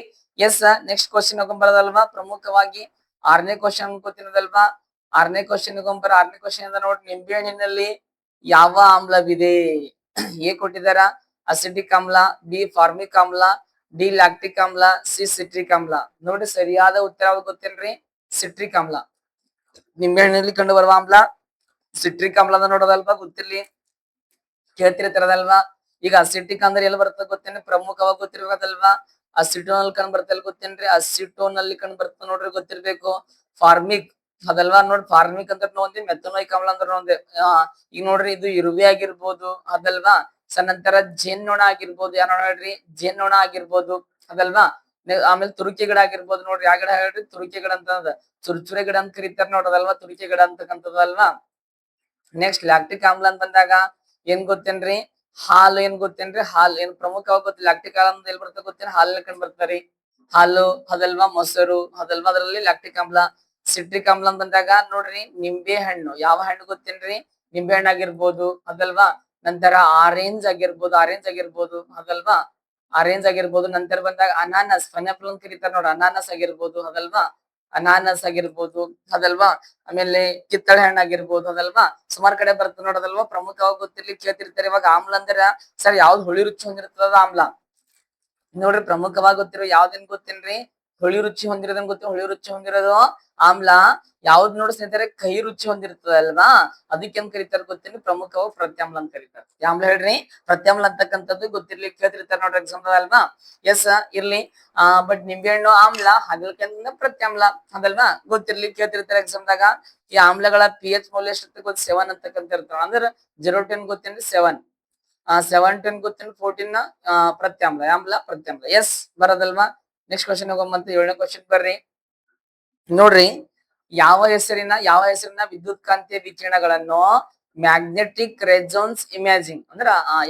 Speaker 1: ಎಸ್, ನೆಕ್ಸ್ಟ್ ಕ್ವಶನ್ ಹೋಗ್ಬರೋದಲ್ವಾ? ಪ್ರಮುಖವಾಗಿ 6ನೇ ಕ್ವಶನ್ ಗೊತ್ತಿರೋದಲ್ವಾ? 6ನೇ ಕ್ವಶನ್ ಹೋಗ್ಬರ. 6ನೇ ಕ್ವಶನ್ ಇಂದ ನೋಡ್ರಿ, ನಿಂಬೆ ಹಣ್ಣಿನಲ್ಲಿ ಯಾವ ಆಮ್ಲವಿದೆ? ಎ ಕೊಟ್ಟಿದಾರ ಅಸಿಟಿಕ್ ಆಮ್ಲ, ಬಿ ಫಾರ್ಮಿಕ್ ಆಮ್ಲ, ಡಿ ಲ್ಯಾಕ್ಟಿಕ್ ಆಮ್ಲ, ಸಿ ಸಿಟ್ರಿಕ್ ಆಮ್ಲ. ನೋಡಿ ಸರಿಯಾದ ಉತ್ತರ ಗೊತ್ತೇನ್ರಿ? ಸಿಟ್ರಿಕ್ ಆಮ್ಲ. ನಿಂಬೆಹಣ್ಣಿನಲ್ಲಿ ಕಂಡು ಬರುವ ಆಮ್ಲ ಸಿಟ್ರಿಕ್ ಆಮ್ಲ ಅಂತ ನೋಡೋದಲ್ವಾ? ಗೊತ್ತಿರ್ಲಿ, ಕೇಳ್ತಿರ್ತಾರದಲ್ವಾ? ಈಗ ಅಸಿಟಿಕ್ ಅಂದ್ರೆ ಎಲ್ಲಿ ಬರ್ತದೆ ಗೊತ್ತೇನ್ರಿ? ಪ್ರಮುಖವಾಗಿ ಗೊತ್ತಿರ್ಬೇಕಲ್ವಾ? ಅಸಿಟೋನ್ ಕಂಡು ಬರ್ತಲ್ಲ ಗೊತ್ತೇನ್ರಿ? ಅಸಿಟೋನ್ ಅಲ್ಲಿ ಕಂಡು ಬರ್ತದೆ ನೋಡ್ರಿ, ಗೊತ್ತಿರ್ಬೇಕು. ಫಾರ್ಮಿಕ್ ಅದಲ್ವಾ? ನೋಡ್ರಿ ಫಾರ್ಮಿಕ್ ಅಂತ ನೋಂದಿ, ಮೆಥನೋಯಿಕ್ ಆಮ್ಲ ಅಂದ್ರೆ ನೋಂದಿ. ಈಗ ನೋಡ್ರಿ ಇದು ಇರುವೆ ಆಗಿರ್ಬೋದು ಅದಲ್ವಾ? ನಂತರ ಜೇನ್ನೊಣ ಆಗಿರ್ಬೋದು. ಯಾವ ನೋಣ ಹೇಳ್ರಿ? ಜೇನ್ನೊಣ ಆಗಿರ್ಬೋದು ಅದಲ್ವಾ? ಆಮೇಲೆ ತುರುಕಿ ಗಿಡ ಆಗಿರ್ಬೋದು. ನೋಡ್ರಿ ಯಾವ ಗಿಡ ಹೇಳ್ರಿ? ತುರುಕಿ ಗಿಡ ಅಂತ, ಚುರುಚುರೆ ಗಿಡ ಅಂತ ಕರೀತಾರ ನೋಡೋದಲ್ವಾ? ತುರುಕಿ ಗಿಡ ಅಂತಕ್ಕಂಥದ್ದಲ್ವಾ? ನೆಕ್ಸ್ಟ್ ಲ್ಯಾಕ್ಟಿಕ್ ಆಮ್ಲ ಅಂತ ಬಂದಾಗ ಏನ್ ಗೊತ್ತೇನ್ರಿ? ಹಾಲು ಏನ್ ಗೊತ್ತೇನ್ರಿ? ಹಾಲು ಏನ್ ಪ್ರಮುಖವಾಗಿ ಗೊತ್ತಿಲ್ಲ. ಲ್ಯಾಕ್ಟಿಕ್ ಆಮ್ಲ ಎಲ್ಲಿ ಬರ್ತದೆ ಗೊತ್ತೇನ್? ಹಾಲಿನ ಕಂಡು ಬರ್ತಾರಿ. ಹಾಲು ಅದಲ್ವಾ? ಮೊಸರು ಅದಲ್ವಾ? ಅದರಲ್ಲಿ ಲ್ಯಾಕ್ಟಿಕ್ ಆಮ್ಲ. ಸಿಟ್ರಿಕ್ ಆಮ್ಲ ಅಂತ ಬಂದಾಗ ನೋಡ್ರಿ ನಿಂಬೆ ಹಣ್ಣು. ಯಾವ ಹಣ್ಣು ಗೊತ್ತೇನ್ರಿ? ನಿಂಬೆ ಹಣ್ಣು ಆಗಿರ್ಬೋದು ಅದಲ್ವಾ? ನಂತರ ಆರೆಂಜ್ ಆಗಿರ್ಬೋದು, ಅದಲ್ವಾ? ಆರೆಂಜ್ ಆಗಿರ್ಬೋದು. ನಂತರ ಬಂದಾಗ ಅನಾನಸ್, ಪೈನಾಪಲ್ ಅಂತ ಕರೀತಾರ ನೋಡ್ರಿ, ಅನಾನಸ್ ಆಗಿರ್ಬೋದು ಅದಲ್ವಾ? ಅನಾನಸ್ ಆಗಿರ್ಬೋದು ಅದಲ್ವಾ? ಆಮೇಲೆ ಕಿತ್ತಳೆ ಹಣ್ಣು ಆಗಿರ್ಬೋದು ಅದಲ್ವಾ? ಸುಮಾರು ಕಡೆ ಬರ್ತದೆ ನೋಡೋದಲ್ವಾ? ಪ್ರಮುಖವಾಗಿ ಗೊತ್ತಿರ್ಲಿ, ಕೇಳ್ತಿರ್ತಾರೆ. ಇವಾಗ ಆಮ್ಲ ಅಂದ್ರ ಸರ್ ಯಾವ್ದು ಹುಳಿ ರುಚಿ ಹೊಂದಿರ್ತದ ಆಮ್ಲ? ನೋಡ್ರಿ ಪ್ರಮುಖವಾಗಿ ಗೊತ್ತಿರೋ ಯಾವ್ದೇನ್ ಗೊತ್ತೇನ್ರಿ? ಹುಳಿ ರುಚಿ ಹೊಂದಿರೋದನ್ ಗೊತ್ತ. ಹುಳಿ ರುಚಿ ಹೊಂದಿರೋದು ಆಮ್ಲ ಯಾವ್ದು ನೋಡಿ ಸ್ನೇಹಿತರೆ? ಕಹಿ ರುಚಿ ಹೊಂದಿರ್ತದಲ್ವಾ? ಅದಕ್ಕೆ ಏನ್ ಕರೀತಾರ ಗೊತ್ತೇನ್ರಿ? ಪ್ರಮುಖವಾಗಿ ಪ್ರತ್ಯಾಮ್ಲ ಅಂತ ಕರೀತಾರೆ. ಆಮ್ಲ ಹೇಳ್ರಿ? ಪ್ರತ್ಯಾಮ್ಲ ಅಂತಕ್ಕಂಥದ್ದು ಗೊತ್ತಿರ್ಲಿ, ಕೇಳ್ತಿರ್ತಾರೆ ನೋಡ್ರಿ ಎಕ್ಸಾಂಪಲ್ ಅಲ್ವಾ? ಎಸ್, ಇರ್ಲಿ. ಬಟ್ ನಿಂಬೆಹಣ್ಣು ಆಮ್ಲ, ಹಾಗಲಕಾಯಿ ಪ್ರತ್ಯಾಮ್ಲ ಅದಲ್ವಾ? ಗೊತ್ತಿರ್ಲಿ, ಕೇಳ್ತಿರ್ತಾರೆ ಎಕ್ಸಾಮ್ದಾಗ. ಈ ಆಮ್ಲಗಳ ಪಿ ಎಚ್ ಮೌಲ್ಯ ಎಷ್ಟು ಗೊತ್ತ? 7 ಅಂತಕ್ಕಂಥ ಇರ್ತಾವ. ಅಂದ್ರೆ 0 to 10 ಗೊತ್ತೇನ್ರಿ? 7. 7 to 10 ಗೊತ್ತೇನ್ರಿ? 14 ಪ್ರತ್ಯಾಮ್ಲ, ಆಮ್ಲ ಪ್ರತ್ಯಾಮ್ಲ. ಎಸ್, ಬರೋದಲ್ವಾ? ನೆಕ್ಸ್ಟ್ ಕ್ವಶನ್ ಹೋಗಂತ 7ನೇ ಕ್ವಶನ್ ಬರ್ರಿ. ನೋಡ್ರಿ ಯಾವ ಹೆಸರಿನ ವಿದ್ಯುತ್ ಕಾಂತೀಯ ವಿಕಿರಣಗಳನ್ನು ಮ್ಯಾಗ್ನೆಟಿಕ್ ರೆಸೋನೆನ್ಸ್ ಇಮೇಜಿಂಗ್ ಅಂದ್ರ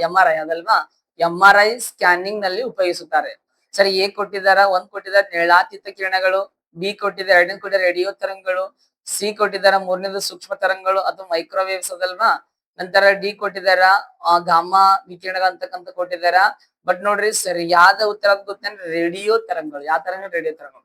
Speaker 1: MRI ಅದಲ್ವಾ? MRI ಸ್ಕ್ಯಾನಿಂಗ್ ನಲ್ಲಿ ಉಪಯೋಗಿಸುತ್ತಾರೆ. ಸರಿ, ಎ ಕೊಟ್ಟಿದಾರ, ಒಂದ್ ಕೊಟ್ಟಿದಾರ ನೇಳಾತೀತ ಕಿರಣಗಳು, ಬಿ ಕೊಟ್ಟಿದ್ದಾರೆ ಎರಡನೇ ಕೊಟ್ಟಿದ್ದಾರೆ ರೇಡಿಯೋ ತರಂಗಗಳು, ಸಿ ಕೊಟ್ಟಿದಾರ ಮೂರನೇದು ಸೂಕ್ಷ್ಮ ತರಂಗಗಳು ಅಥವಾ ಮೈಕ್ರೋವೇವ್ಸ್ ಅದಲ್ವಾ? ನಂತರ ಡಿ ಕೊಟ್ಟಿದಾರ ಗಾಮಾ ವಿಕಿರಣಗಳು ಅಂತಕ್ಕಂಥ ಕೊಟ್ಟಿದಾರ. ಬಟ್ ನೋಡ್ರಿ ಸರಿಯಾದ ಉತ್ತರ ಗೊತ್ತೇನ್ರಿ? ರೇಡಿಯೋ ತರಂಗಗಳು. ಯಾವ ತರಂಗ? ರೇಡಿಯೋ ತರಂಗಗಳು.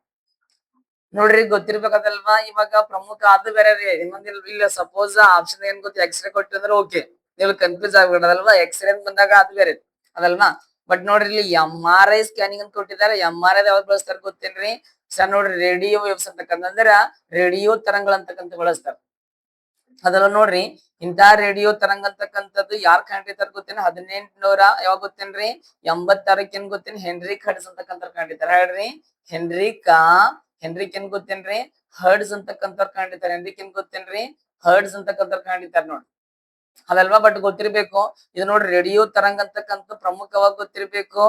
Speaker 1: ನೋಡ್ರಿ ಗೊತ್ತಿರ್ಬೇಕದಲ್ವಾ? ಇವಾಗ ಪ್ರಮುಖ ಅದು ಬೇರೆ ರೀ, ಇನ್ನೊಂದಿಲ್ಲ. ಇಲ್ಲ ಸಪೋಸ್ ಆಪ್ಷನ್ ಏನ್ ಗೊತ್ತ? ಎಕ್ಸ್ರೇ ಕೊಟ್ಟಿದ್ರೆ ಓಕೆ, ನೀವು ಕನ್ಫ್ಯೂಸ್ ಆಗ್ಬಿಡದಲ್ವಾ? ಎಕ್ಸ್ರೇ ಅಂತ ಬಂದಾಗ ಅದು ಬೇರೆ ಅದಲ್ವಾ? ಬಟ್ ನೋಡ್ರಿ ಇಲ್ಲಿ MRI ಸ್ಕ್ಯಾನಿಂಗ್ ಅಂತ ಕೊಟ್ಟಿದ್ದಾರೆ. MRI ಯಾವ್ದು ಬಳಸ್ತಾರ ಗೊತ್ತೇನ್ರಿ? ಸರ್ ನೋಡ್ರಿ ರೇಡಿಯೋ ವೇವ್ಸ್ ಅಂತಕ್ಕಂಥ ಅಂದ್ರ ರೇಡಿಯೋ ತರಂಗಗಳು ಅಂತಕ್ಕಂಥ ಬಳಸ್ತಾರ ಅದೆಲ್ಲ. ನೋಡ್ರಿ ಇಂತ ರೇಡಿಯೋ ತರಂಗ ಅಂತಕ್ಕಂಥದ್ದು ಯಾರ್ ಕಂಡಿತಾರ ಗೊತ್ತೇನ? 1800 ಯಾವಾಗ ಗೊತ್ತೇನ್ರಿ? 86 ಏನ್ ಗೊತ್ತೇನ್? ಹೆನ್ರಿಕ್ ಹರ್ಟ್ಜ್ ಅಂತಕ್ಕಂಥ ಕಂಡಿತಾರ. ಹೇಳ್ರಿ ಹೆನ್ರಿಕ್ ಏನ್ ಗೊತ್ತೇನ್ರಿ? ಹರ್ಡ್ಸ್ ಅಂತಕ್ಕಂಥವ್ರು ಕಂಡಿತಾರೆ. ಹೆನ್ರಿಕ್ ಏನ್ ಗೊತ್ತೇನ್ರಿ? ಹರ್ಡ್ಸ್ ಅಂತಕ್ಕಂಥವ್ರು ಕಂಡಿತಾರ ನೋಡ್ರಿ ಅದಲ್ವಾ? ಬಟ್ ಗೊತ್ತಿರ್ಬೇಕು ಇದು. ನೋಡ್ರಿ ರೇಡಿಯೋ ತರಂಗ ಅಂತಕ್ಕಂಥ ಪ್ರಮುಖವಾಗಿ ಗೊತ್ತಿರ್ಬೇಕು.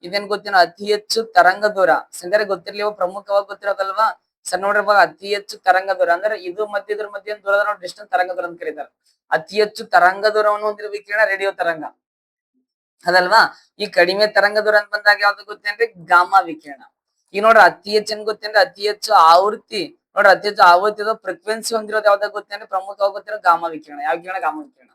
Speaker 1: ಇದೇನ್ ಗೊತ್ತೇನ? ಅತಿ ಹೆಚ್ಚು ತರಂಗ ದೂರ. ಸಂದರೆ ಗೊತ್ತಿರ್ಲಿ, ಪ್ರಮುಖವಾಗಿ ಗೊತ್ತಿರೋದಲ್ವಾ? ಸರ್ ನೋಡ್ರಿ ಇವಾಗ ಅತಿ ಹೆಚ್ಚು ತರಂಗ ದೂರ ಅಂದ್ರೆ ಇದು ಮಧ್ಯ ಇದ್ರ ಮಧ್ಯ ದೂರದ ನೋಡಿ ಡಿಸ್ಟೆನ್ಸ್ ತರಂಗ ದೂರ ಅಂತ ಕರೀತಾರೆ. ಅತಿ ಹೆಚ್ಚು ತರಂಗ ದೂರವನ್ನು ಹೊಂದಿರುವ ವಿಕಿರಣ ರೇಡಿಯೋ ತರಂಗ ಅದಲ್ವಾ? ಈ ಕಡಿಮೆ ತರಂಗ ದೂರ ಅಂತ ಬಂದಾಗ ಯಾವ್ದು ಗೊತ್ತೇನ್ರಿ? ಗಾಮಾ ವಿಕಿರಣ. ಈಗ ನೋಡ್ರಿ ಅತಿ ಹೆಚ್ಚು ಏನ್ ಗೊತ್ತೇನ್ರಿ? ಅತಿ ಹೆಚ್ಚು ಆವೃತ್ತಿ. ನೋಡ್ರಿ ಅತಿ ಹೆಚ್ಚು ಆವೃತ್ತಿ ಫ್ರೀಕ್ವೆನ್ಸಿ ಹೊಂದಿರೋದು ಯಾವ್ದಾಗ ಗೊತ್ತೇನ್ರಿ? ಪ್ರಮುಖವಾಗಿ ಗೊತ್ತಿರೋ ಗಾಮಾ ವಿಕಿರಣ. ಯಾವ ವಿಕಿರಣ? ಗಾಮಾ ವಿಕಿರಣ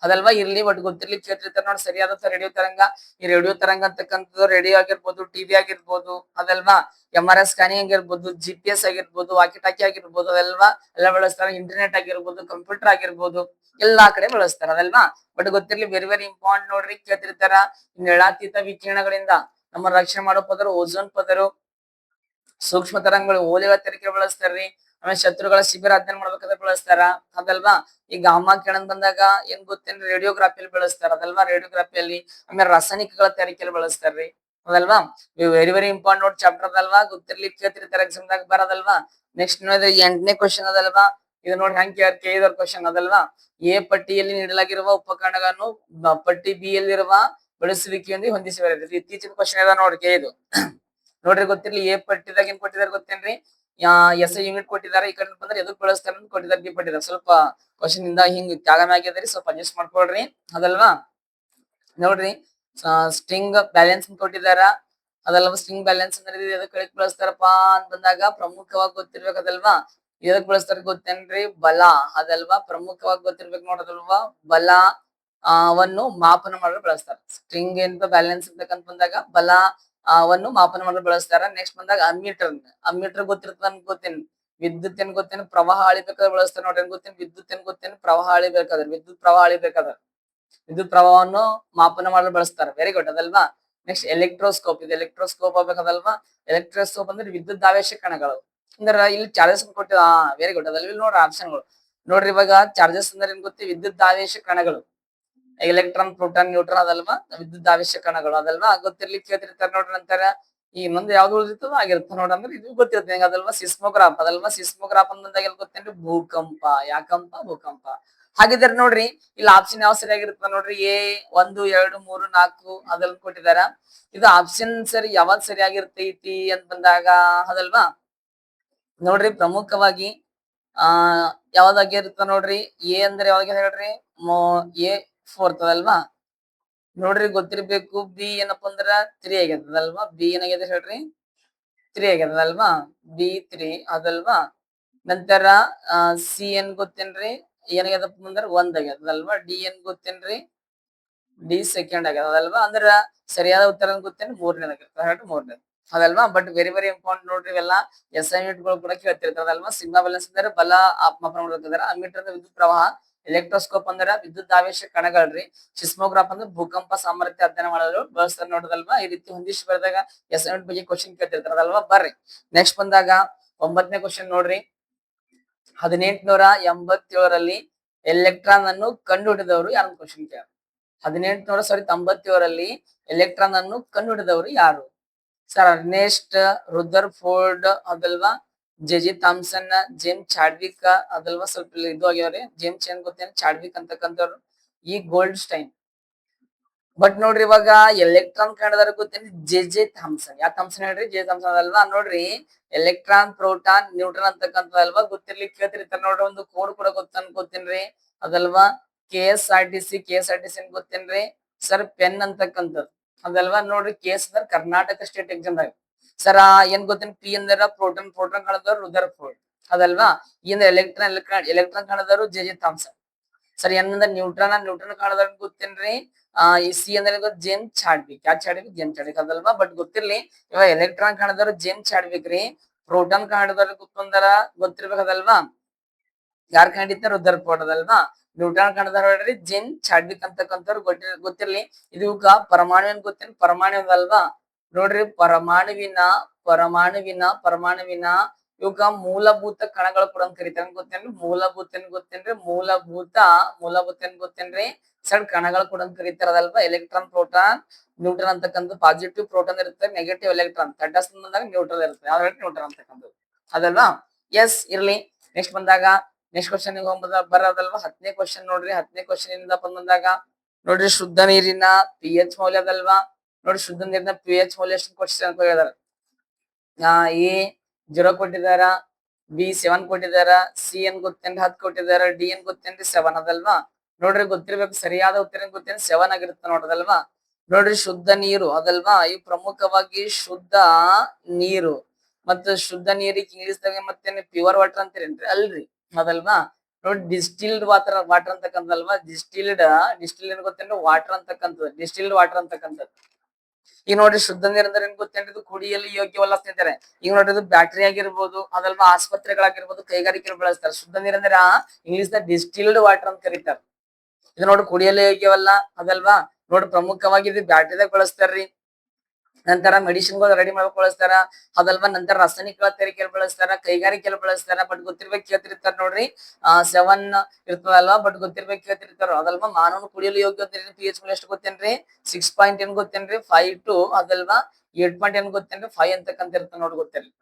Speaker 1: ಅದಲ್ವಾ? ಇರ್ಲಿ, ಬಟ್ ಗೊತ್ತಿರ್ಲಿ, ಕೇಳ್ತಿರ್ತಾರೆ ನೋಡಿ ಸರಿಯಾದ ರೇಡಿಯೋ ತರಂಗ. ಈ ರೇಡಿಯೋ ತರಂಗ ಅಂತಕ್ಕಂಥದ್ದು ರೇಡಿಯೋ ಆಗಿರ್ಬೋದು, ಟಿವಿ ಆಗಿರ್ಬೋದು ಅದಲ್ವಾ? MRI ಸ್ಕ್ಯಾನಿಂಗ್ ಆಗಿರ್ಬೋದು, GPS ಆಗಿರ್ಬೋದು, ವಾಕಿ ಟಾಕಿ ಆಗಿರ್ಬೋದು ಅದಲ್ವಾ? ಎಲ್ಲ ಬಳಸ್ತಾರೆ. ಇಂಟರ್ನೆಟ್ ಆಗಿರ್ಬೋದು, ಕಂಪ್ಯೂಟರ್ ಆಗಿರ್ಬೋದು, ಎಲ್ಲಾ ಕಡೆ ಬಳಸ್ತಾರ ಅದಲ್ವಾ? ಬಟ್ ಗೊತ್ತಿರ್ಲಿ, ವೆರಿ ವೆರಿ ಇಂಪಾರ್ಟೆಂಟ್. ನೋಡ್ರಿ ಕೇಳ್ತಿರ್ತಾರ, ನೆಳಾತೀತ ವಿಕಿರಣಗಳಿಂದ ನಮ್ಮ ರಕ್ಷಣೆ ಮಾಡೋ ಪದರು ಓಝೋನ್ ಪದರು ಸೂಕ್ಷ್ಮ ತರಂಗಗಳು ಓಲೆಗಳ ತಯಾರಿಕೆ ಬಳಸ್ತಾರ್ರಿ. ಆಮೇಲೆ ಶತ್ರುಗಳ ಶಿಬಿರ ಅಧ್ಯಯನ ಮಾಡ್ಬೇಕಾದ್ರೆ ಬಳಸ್ತಾರ ಅದಲ್ವಾ. ಈ ಗಾಮಾ ಕಿರಣ ಬಂದಾಗ ಏನ್ ಗೊತ್ತೇನ್ರಿ ರೇಡಿಯೋಗ್ರಾಫಿಯಲ್ಲಿ ಬಳಸ್ತಾರ ಅದಲ್ವಾ, ರೇಡಿಯೋಗ್ರಾಫಿಯಲ್ಲಿ. ಆಮೇಲೆ ರಾಸಾಯನಿಕಗಳ ತಯಾರಿಕೆಯಲ್ಲಿ ಬಳಸ್ತಾರ್ರಿ ಅದಲ್ವಾ. Very very important note chapter ಅದಲ್ವಾ, ಗೊತ್ತಿರ್ಲಿ ಕೇಳ್ತಿರ್ತಾರೆ ಎಕ್ಸಾಮ್ ದಾಗ ಬರೋದಲ್ವಾ. ನೆಕ್ಸ್ಟ್ ನೋಡಿದ್ರೆ 8ನೇ ಕ್ವಶನ್ ಅದಲ್ವಾ. ಇದು ನೋಡಿ ಹೆಂಗ್ ಕೇಳಿದಾರ ಕ್ವಶನ್ ಅದಲ್ವಾ. ಎ ಪಟ್ಟಿಯಲ್ಲಿ ನೀಡಲಾಗಿರುವ ಉಪಕರಣಗಳನ್ನು ಪಟ್ಟಿ ಬಿ ಯಲ್ಲಿರುವ ಬಳಸುವಿಕೆಯೊಂದಿಗೆ ಹೊಂದಿಸಬೇಕು. ಇತ್ತೀಚಿನ ಕ್ವಶನ್ ಅದ ನೋಡ್ರಿ ಇದು. ನೋಡ್ರಿ ಗೊತ್ತಿರ್ಲಿ ಎ ಪಟ್ಟಿದಾಗ ಏನ್ ಕೊಟ್ಟಿದಾರೆ ಗೊತ್ತೇನ್ರಿ, ಎಸ್ ಐ ಯೂನಿಟ್ ಕೊಟ್ಟಿದ್ದಾರೆ. ಈ ಕಡೆ ಬಂದ್ರೆ ಎದಕ್ ಬಳಸ್ತಾರೆ ಅಂತ ಕೊಟ್ಟಿದ್ದಾರೆ, ಬಿ ಪಟ್ಟಿದ್ದಾರೆ. ಸ್ವಲ್ಪ ಕ್ವಶನ್ ಇಂದ ಹಿಂಗ್ ತ್ಯಾಗ ಮ್ಯಾಗಿದ್ರಿ, ಸ್ವಲ್ಪ ಅಡ್ಜಸ್ಟ್ ಮಾಡ್ಕೊಳ್ರಿ ಅದಲ್ವಾ. ನೋಡ್ರಿ ಸ್ಟ್ರಿಂಗ್ ಬ್ಯಾಲೆನ್ಸ್ ಕೊಟ್ಟಿದಾರ ಅದಲ್ವಾ. ಸ್ಟ್ರಿಂಗ್ ಬ್ಯಾಲೆನ್ಸ್ ಅಂದ್ರೆ ಎದಕ್ ಬಳಸ್ತಾರಪ್ಪಾ ಅಂತ ಬಂದಾಗ ಪ್ರಮುಖವಾಗಿ ಗೊತ್ತಿರ್ಬೇಕದಲ್ವಾ. ಎದಕ್ ಬಳಸ್ತಾರ ಗೊತ್ತೇನ್ರಿ, ಬಲ ಅದಲ್ವಾ. ಪ್ರಮುಖವಾಗಿ ಗೊತ್ತಿರ್ಬೇಕು ನೋಡೋದಲ್ವಾ, ಬಲ ವನ್ನು ಮಾಪನ ಮಾಡಲು ಬಳಸ್ತಾರ. ಸ್ಟ್ರಿಂಗ್ ಏನ್ ಬ್ಯಾಲೆನ್ಸ್ ಅಂತಕ್ಕಂತ ಬಂದಾಗ ಬಲ ವನ್ನು ಮಾಪನ ಮಾಡಲು ಬಳಸ್ತಾರ. ನೆಕ್ಸ್ಟ್ ಬಂದಾಗ ಅಮ್ಮೀಟರ್. ಅಮ್ಮೀಟರ್ ಗೊತ್ತಿರ್ತದ ಅಂತ ಗೊತ್ತೇನಿ. ವಿದ್ಯುತ್ ಏನ್ ಗೊತ್ತೇನು, ಪ್ರವಾಹ ಅಳಿಬೇಕಾದ್ರೆ ಬಳಸ್ತಾರ ನೋಡ್ರಿ. ಏನ್ ಗೊತ್ತೇನು, ವಿದ್ಯುತ್ ಏನ್ ಗೊತ್ತೇನು, ಪ್ರವಾಹ ಅಳಿಬೇಕಾದ್ರೆ, ವಿದ್ಯುತ್ ಪ್ರವಾಹ ಅಳಿಬೇಕಾದ್ರೆ ವಿದ್ಯುತ್ ಪ್ರವಾಹವನ್ನು ಮಾಪನ ಮಾಡಲು ಬಳಸ್ತಾರೆ. ವೆರಿ ಗುಡ್ ಅದಲ್ವಾ. Next electroscope. ಇದು ಎಲೆಕ್ಟ್ರೋಸ್ಕೋಪ್ ಆಗ್ಬೇಕದಲ್ವಾ. ಎಲೆಕ್ಟ್ರೋಸ್ಕೋಪ್ ಅಂದ್ರೆ ವಿದ್ಯುತ್ ಆವೇಶ ಕಣಗಳು. ಅಂದ್ರೆ ಇಲ್ಲಿ ಚಾರ್ಜಸ್ ಕೊಟ್ಟಿದ, ವೆರಿ ಗುಡ್ ಅದಲ್ವ. ಇಲ್ಲಿ ನೋಡ್ರಿ ಆಪ್ಷನ್ಗಳು ನೋಡ್ರಿ. ಇವಾಗ ಚಾರ್ಜಸ್ ಅಂದ್ರೆ ಏನ್ ಗೊತ್ತಿ, ವಿದ್ಯುತ್ ಆವೇಶ ಕಣಗಳು. ಎಲೆಕ್ಟ್ರಾನ್, ಪ್ರೋಟಾನ್, ನ್ಯೂಟ್ರಾನ್ ಅದಲ್ವಾ, ವಿದ್ಯುತ್ ಆವೇಶ ಕಣಗಳು ಅದಲ್ವಾ. ಗೊತ್ತಿರ್ಲಿಕ್ಕೆ ಕೇಳ್ತಿರ್ತಾರೆ ನೋಡ್ರಿ. ನಂತರ ಈ ಇನ್ನೊಂದು ಯಾವ್ದು ಉಳಿದಿರ್ತದೋ ಆಗಿರುತ್ತೆ ನೋಡ್ರಿ. ಅಂದ್ರೆ ಇದು ಗೊತ್ತಿರುತ್ತೆ ಅದಲ್ವಾ, ಸಿಸ್ಮೋಗ್ರಾಫ್ ಅದಲ್ವಾ. ಸಿಸ್ಮೋಗ್ರಾಫ್ ಅಂದಾಗ ಎಲ್ಲಿ ಗೊತ್ತೇನ್ರಿ, ಭೂಕಂಪ. ಯಾಕಂಪ, ಭೂಕಂಪ. ಹಾಗಿದ್ರೆ ನೋಡ್ರಿ ಇಲ್ಲಿ ಆಪ್ಷನ್ ಯಾವ ಸರಿಯಾಗಿರುತ್ತೆ ನೋಡ್ರಿ. ಎ 1 2 3 4 ಅದೆಲ್ಲ ಕೊಟ್ಟಿದಾರ. ಇದು ಆಪ್ಷನ್ ಸರಿ ಯಾವ್ದು ಸರಿಯಾಗಿರ್ತೈತಿ ಅಂತ ಬಂದಾಗ ಅದಲ್ವಾ. ನೋಡ್ರಿ ಪ್ರಮುಖವಾಗಿ ಯಾವ್ದಾಗಿರುತ್ತ ನೋಡ್ರಿ. ಎ ಅಂದ್ರೆ ಯಾವಾಗ ಹೇಳ್ರಿ, ಎ 4 ಅದಲ್ವಾ. ನೋಡ್ರಿ ಗೊತ್ತಿರ್ಬೇಕು. ಬಿ ಏನಪ್ಪಾ ಅಂದ್ರ 3 ಆಗ್ಯದಲ್ವಾ. ಬಿ ಏನಾಗಿದೆ ಹೇಳ್ರಿ, 3 ಆಗ್ಯದಲ್ವಾ. ಬಿ 3 ಅದಲ್ವಾ. ನಂತರ ಸಿ ಏನ್ ಗೊತ್ತೇನ್ರಿ, ಏನಾಗ್ಯದಪ್ಪ ಅಂದ್ರ 1 ಆಗ್ಯದಲ್ವಾ. ಡಿ ಏನ್ ಗೊತ್ತೇನ್ರಿ, ಡಿ ಸೆಕೆಂಡ್ ಆಗ್ಯದ ಅದಲ್ವಾ. ಅಂದ್ರ ಸರಿಯಾದ ಉತ್ತರ ಗೊತ್ತೇನು, 3ನೇದಾಗಿರ್ತದೆ, 3ನೇದು ಅದಲ್ವಾ. ಬಟ್ ವೆರಿ ವೆರಿ ಇಂಪಾರ್ಟೆಂಟ್ ನೋಡ್ರಿ. ಇವೆಲ್ಲ ಅಸೈನ್ಮೆಂಟ್ ಗಳು ಕೂಡ ಕೇಳ್ತಿರ್ತಾರಲ್ವಾ. ಸಿಗ್ನಾ ಬ್ಯಾಲೆನ್ಸ್ ಅಂದ್ರೆ ಬಲ ಮಾಪನ ಮಾಡ್ತಿದಾರ. ಅಮೀಟರ್ ಅಂದ್ರೆ ವಿದ್ಯುತ್ ಪ್ರವಾಹ. ಎಲೆಕ್ಟ್ರೋಸ್ಕೋಪ್ ಅಂದ್ರೆ ವಿದ್ಯುತ್ ಆವೇಶ ಕಣಗಳ್ರಿ. ಸಿಸ್ಮೋಗ್ರಾಫ್ ಅಂದ್ರೆ ಭೂಕಂಪ ಸಾಮರ್ಥ್ಯ ಅಧ್ಯಯನ ಮಾಡಲು ಬಳಸ್ತಾರೆ ನೋಡೋದಲ್ವಾ. ಈ ರೀತಿ ಹೊಂದಿಸಿ ಬರೆದಾಗ ಅಸೈನ್ಮೆಂಟ್ ಬಗ್ಗೆ ಕ್ವಶನ್ ಕೇಳ್ತಿರ್ತಾರಲ್ವಾ. ಬರ್ರಿ ನೆಕ್ಸ್ಟ್ ಬಂದಾಗ 9ನೇ ಕ್ವಶನ್ ನೋಡ್ರಿ. 1887ರಲ್ಲಿ ಎಲೆಕ್ಟ್ರಾನ್ ಅನ್ನು ಕಂಡುಹಿಡಿದವರು ಯಾರು ಕ್ವಶನ್ ಕೇಳ. 1897ರಲ್ಲಿ ಎಲೆಕ್ಟ್ರಾನ್ ಅನ್ನು ಕಂಡುಹಿಡಿದವರು ಯಾರು ಸರ್? ಅರ್ನೆಸ್ಟ್ ರುದರ್ಫೋರ್ಡ್ ಅದಲ್ವಾ, ಜೆ ಥಾಮ್ಸನ್, ಜೇಮ್ಸ್ ಚಾಡ್ವಿಕ್ ಅದಲ್ವಾ. ಸ್ವಲ್ಪ ಇದು ಆಗ್ಯಾವ್ರಿ. ಜೇಮ್ಸ್ ಏನ್ ಗೊತ್ತೇನು, ಚಾಡ್ವಿಕ್ ಅಂತಕ್ಕಂಥವ್ರು. ಈ ಗೋಲ್ಡ್ ಸ್ಟೈನ್. ಬಟ್ ನೋಡ್ರಿ ಇವಾಗ ಎಲೆಕ್ಟ್ರಾನ್ ಕಂಡದಾರ ಗೊತ್ತೇನು, ಜೆ ಥಾಮ್ಸನ್. ಯಾವ ಥಾಮ್ಸನ್ ಹೇಳ್ರಿ, ಜೆ ಥಾಮ್ಸನ್ ಅದಲ್ವಾ. ನೋಡ್ರಿ ಎಲೆಕ್ಟ್ರಾನ್, ಪ್ರೋಟಾನ್, ನ್ಯೂಟ್ರಾನ್ ಅಂತಕ್ಕಂಥದಲ್ವಾ. ಗೊತ್ತಿರ್ಲಿಕ್ಕೆ ಕೇಳ್ತಿರ್ತಾರ ನೋಡ್ರಿ. ಒಂದು ಕೋಡ್ ಕೂಡ ಗೊತ್ತೇನ್ರಿ ಅದಲ್ವಾ. KSRTC ಏನ್ ಗೊತ್ತೇನ್ರಿ ಸರ್, ಪೆನ್ ಅಂತಕ್ಕಂಥದ್ದು ಅದಲ್ವಾ. ನೋಡ್ರಿ KS ಅಂದ್ರೆ ಕರ್ನಾಟಕ ಸ್ಟೇಟ್ ಎಕ್ಸಾಮ್ ದಾಗ ಸರ ಏನ್ ಗೊತ್ತೇನ್. ಪಿ ಅಂದ್ರ ಪ್ರೋಟಾನ್, ಪ್ರೋಟಾನ್ ಕಾಣದವ್ರು ರುದರ್ಫೋರ್ಡ್ ಅದಲ್ವಾ. ಈ ಅಂದ್ರೆ ಎಲೆಕ್ಟ್ರಾನ್ ಕಾಣದವರು ಜೆ ಥಾಮ್ಸನ್. ಸರಿ ಏನಂದ್ರೆ ನ್ಯೂಟ್ರಾನ್ ಕಾಣದವ್ರ ಗೊತ್ತೇನ್ರಿ, ಈ ಸಿ ಅಂದ್ರೆ ಜೇಮ್ಸ್ ಚಾಡ್ವಿಕ್. ಯಾಕೆ ಚಾಡ್ವಿಕ್, ಜೇಮ್ಸ್ ಚಾಡ್ವಿಕ್ ಅದಲ್ವಾ. ಬಟ್ ಗೊತ್ತಿರ್ಲಿ ಇವಾಗ ಎಲೆಕ್ಟ್ರಾನ್ ಕಾಣದವ್ರು ಜೇಮ್ಸ್ ಚಾಡ್ವಿಕ್ ರೀ. ಪ್ರೋಟಾನ್ ಕಾಣದವ್ರ ಗೊತ್ತಂದ್ರ ಗೊತ್ತಿರ್ಬೇಕದಲ್ವಾ, ಯಾರ್ ಕಂಡಿತ್ತ, ರುದರ್ಫೋರ್ಡ್ ಅದಲ್ವಾ. ನ್ಯೂಟ್ರಾನ್ ಕಾಣದವ್ರು ಹೇಳ್ರಿ ಜೇಮ್ಸ್ ಚಾಡ್ವಿಕ್ ಅಂತಕ್ಕಂಥವ್ರು ಗೊತ್ತಿರ್ಲಿ. ಇದು ಪರಮಾಣು ಏನ್ ಗೊತ್ತೇನು, ಪರಮಾಣು ಅಲ್ವಾ. ನೋಡ್ರಿ ಪರಮಾಣುವಿನ ಇವಕ್ಕ ಮೂಲಭೂತ ಕಣಗಳು ಕೂಡ ಅಂತ ಕರಿತಾರೆ. ಗೊತ್ತೇನ್ರಿ ಮೂಲಭೂತ ಏನ್ ಗೊತ್ತೇನ್ರಿ ಸರ್, ಕಣಗಳು ಕೂಡ ಅಂತ ಕರೀತಾರ ಅದಲ್ವಾ. ಎಲೆಕ್ಟ್ರಾನ್, ಪ್ರೋಟಾನ್, ನ್ಯೂಟ್ರಾನ್ ಅಂತಕ್ಕಂಥ ಪಾಸಿಟಿವ್ ಪ್ರೋಟಾನ್ ಇರುತ್ತೆ, ನೆಗೆಟಿವ್ ಎಲೆಕ್ಟ್ರಾನ್. ತಟಸ್ಥ ಬಂದಾಗ ನ್ಯೂಟ್ರಲ್ ಇರುತ್ತೆ. ಯಾವ ನ್ಯೂಟ್ರಾನ್ ಅಂತಕ್ಕಂಥದ್ದು ಅದಲ್ವಾ. ಎಸ್ ಇರ್ಲಿ. ನೆಕ್ಸ್ಟ್ ಬಂದಾಗ ನೆಕ್ಸ್ಟ್ ಕ್ವಶನ್ ಬರೋದಲ್ವಾ. 10ನೇ ಕ್ವಶನ್ ನೋಡ್ರಿ. 10ನೇ ಕ್ವಶನ್ ಇಂದ ಬಂದಾಗ ನೋಡ್ರಿ, ಶುದ್ಧ ನೀರಿನ pH ಮೌಲ್ಯ ಅದಲ್ವಾ. ನೋಡಿ ಶುದ್ಧ ನೀರಿನ pH ಮೌಲ್ಯ ಎಷ್ಟು ಕ್ವಶನ್ ಹೇಳಿದಾರ. ಎ 0 ಕೊಟ್ಟಿದಾರ, ಬಿ 7 ಕೊಟ್ಟಿದಾರ, ಸಿ ಏನ್ ಗೊತ್ತೇನ್ರಿ 10 ಕೊಟ್ಟಿದಾರ, ಡಿ ಏನ್ ಗೊತ್ತೇನ್ರಿ 7 ಅದಲ್ವಾ. ನೋಡ್ರಿ ಗೊತ್ತಿರ್ಬೇಕು, ಸರಿಯಾದ ಉತ್ತರ ಗೊತ್ತೇನ್ 7 ಆಗಿರುತ್ತೆ ನೋಡೋದಲ್ವಾ. ನೋಡ್ರಿ ಶುದ್ಧ ನೀರು ಅದಲ್ವಾ. ಇವು ಪ್ರಮುಖವಾಗಿ ಶುದ್ಧ ನೀರು. ಮತ್ತು ಶುದ್ಧ ನೀರಿಗೆ ಇಂಗ್ಲಿಷ್ ದಾಗ ಮತ್ತೇನ್ ಪ್ಯೂರ್ ವಾಟರ್ ಅಂತೀರೇನ್ರಿ, ಅಲ್ರಿ ಅದಲ್ವಾ. ನೋಡಿ ಡಿಸ್ಟಿಲ್ಡ್ ವಾಟರ್ ಅಂತಕ್ಕಂಥಲ್ವಾ. ಡಿಸ್ಟಿಲ್ಡ್ ಏನ್ ಗೊತ್ತೇನ್ರಿ, ವಾಟರ್ ಅಂತಕ್ಕಂಥದ್ದು, ಡಿಸ್ಟಿಲ್ಡ್ ವಾಟರ್ ಅಂತಕ್ಕಂಥದ್ದು. ಈಗ ನೋಡ್ರಿ ಶುದ್ಧ ನೀರ್ ಅಂದ್ರೆ ಏನ್ ಗೊತ್ತೇನ್ರಿ, ಇದು ಕುಡಿಯಲು ಯೋಗ್ಯವಲ್ಲ ಸ್ನೇಹಿತರೆ. ಈಗ ನೋಡ್ರಿ ಇದು ಬ್ಯಾಟ್ರಿ ಆಗಿರ್ಬೋದು ಅದಲ್ವಾ, ಆಸ್ಪತ್ರೆಗಳಾಗಿರ್ಬೋದು, ಕೈಗಾರಿಕೆ ಬಳಸ್ತಾರೆ. ಶುದ್ಧ ನೀರ್ ಅಂದ್ರೆ ಇಂಗ್ಲಿಷ್ ದ ಡಿಸ್ಟಿಲ್ಡ್ ವಾಟರ್ ಅಂತ ಕರೀತಾರೆ. ಇದು ನೋಡಿ ಕುಡಿಯಲು ಯೋಗ್ಯವಲ್ಲ ಅದಲ್ವಾ. ನೋಡಿ ಪ್ರಮುಖವಾಗಿ ಇದು ಬ್ಯಾಟ್ರಿದಾಗ ಬಳಸ್ತಾರ್ರಿ. ನಂತರ ಮೆಡಿಸಿನ್ಗಳು ರೆಡಿ ಮಾಡಕ್ ಬಳಸ್ತಾರ, ಅದಲ್ವಾ ನಂತರ ರಾಸಾಯನಿಕ ತಯಾರಿಕೆಯಲ್ಲಿ ಬಳಸ್ತಾರ, ಕೈಗಾರಿಕೆಯಲ್ಲಿ ಬಳಸ್ತಾರ. ಬಟ್ ಗೊತ್ತಿರ್ಬೇಕು ಕೇಳ್ತಿರ್ತಾರ ನೋಡ್ರಿ, 7 ಇರ್ತದಲ್ವಾ, ಬಟ್ ಗೊತ್ತಿರ್ಬೇಕು ಕೇಳ್ತಿರ್ತಾರ ಅದಲ್ವಾ. ಮಾನವನು ಕುಡಿಯಲು ಯೋಗ್ಯ pH ಎಷ್ಟು ಗೊತ್ತೇನ್ರಿ? 6 ಪಾಯಿಂಟ್ ಏನ್ ಗೊತ್ತೇನ್ರಿ? 5 to ಅದಲ್ವಾ 8 ಪಾಯಿಂಟ್ ಏನ್ ಗೊತ್ತೇನ್ರಿ? 5 ಅಂತಕ್ಕಂತ ಇರ್ತಾವ ನೋಡಿ, ಗೊತ್ತಿರ್ಲಿ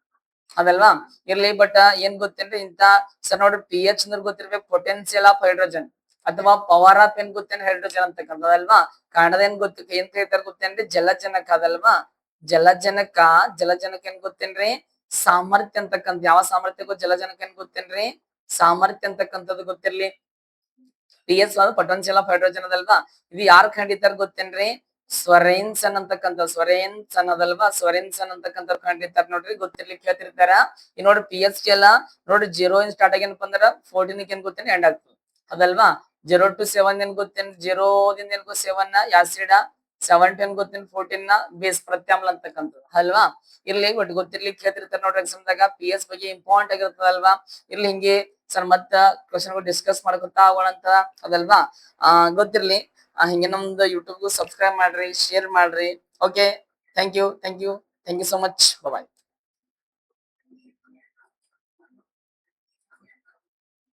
Speaker 1: ಅದಲ್ವಾ. ಇರ್ಲಿ, ಬಟ್ ಏನ್ ಗೊತ್ತೇನ್ರಿ ಇಂತ ಸರ್ ನೋಡ್ರಿ, pH ಅಂದ್ರೆ ಗೊತ್ತಿರ್ಬೇಕು ಪೊಟೆನ್ಸಿಯಲ್ ಆಫ್ ಹೈಡ್ರೋಜನ್ ಅಥವಾ ಪವರ್ ಆಫ್ ಏನ್ ಗೊತ್ತೇನ್ರಿ? ಹೈಡ್ರೋಜನ್ ಅಂತಕ್ಕಂಥದಲ್ವಾ. ಕನ್ನಡದ ಏನ್ ಏನ್ ಕರೀತಾರ ಗೊತ್ತೇನ್ರಿ? ಜಲಜನಕ ಅದಲ್ವಾ. ಜಲಜನಕ ಏನ್ ಗೊತ್ತೇನ್ರಿ? ಸಾಮರ್ಥ್ಯ ಅಂತಕ್ಕಂಥ. ಯಾವ ಸಾಮರ್ಥ್ಯ ಜಲಜನಕ ಏನ್ ಗೊತ್ತೇನ್ರಿ? ಸಾಮರ್ಥ್ಯ ಅಂತಕ್ಕಂಥದ್ದು ಗೊತ್ತಿರ್ಲಿ. pH ಪೊಟೆನ್ಸಿಯಲ್ ಆಫ್ ಹೈಡ್ರೋಜನ್ ಅದಲ್ವಾ. ಇದು ಯಾರು ಕಂಡಿತಾರ ಗೊತ್ತೇನ್ರಿ? ಸ್ವರೆನ್ಸನ್ ಅಂತಕ್ಕಂಥ. ಸ್ವರೆನ್ಸನ್ ಅದಲ್ವಾ, ಸ್ವರೆನ್ಸನ್ ಅಂತಕ್ಕಂಥ ಕಂಡಿರ್ತಾರ ನೋಡ್ರಿ, ಗೊತ್ತಿರ್ಲಿಕ್ಕೆ ಕೇಳ್ತಿರ್ತಾರ. ಈ ನೋಡ್ರಿ pH ಎಲ್ಲ ನೋಡ್ರಿ 0 ಇಂದ ಸ್ಟಾರ್ಟ್ ಆಗೇನಪ್ಪ ಅಂದ್ರ 14 ಏನ್ ಗೊತ್ತೇನ್ರಿ ಎಂಡ್ ಆಗ್ತದೆ ಅದಲ್ವಾ. 0 to 7 ಏನ್ ಗೊತ್ತೇನ್ರಿ? 0 ದಿಂದ ಏನ್ 7 ಆಸಿಡ್, 7 to ಏನ್ ಗೊತ್ತೇನ್ರಿ? 14 ಬೇಸ್ ಪ್ರತ್ಯಾಮ್ಲ ಅಂತಕ್ಕಂಥದ್ದು ಅಲ್ವಾ. ಇರ್ಲಿ, ಬಟ್ ಗೊತ್ತಿರ್ಲಿಕ್ಕೆ ಕೇಳ್ತಿರ್ತಾರ ನೋಡ್ರಿ ಎಕ್ಸಾಮ್ದಾಗ pH ಬಗ್ಗೆ ಇಂಪಾರ್ಟೆಂಟ್ ಆಗಿರ್ತದಲ್ವಾ. ಇರ್ಲಿ, ಹಿಂಗೆ ಸರ್ ಮತ್ತ ಕ್ವಶನ್ ಡಿಸ್ಕಸ್ ಮಾಡ್ಕೊತಾ ಹೋಗೋಣ ಅಂತ ಅದಲ್ವಾ. ಗೊತ್ತಿರ್ಲಿ, ಹಿಂಗೆ ನಮ್ದು ಯೂಟ್ಯೂಬ್ಗೂ ಸಬ್ಸ್ಕ್ರೈಬ್ ಮಾಡ್ರಿ, ಶೇರ್ ಮಾಡ್ರಿ. Okay, thank you so much, bye.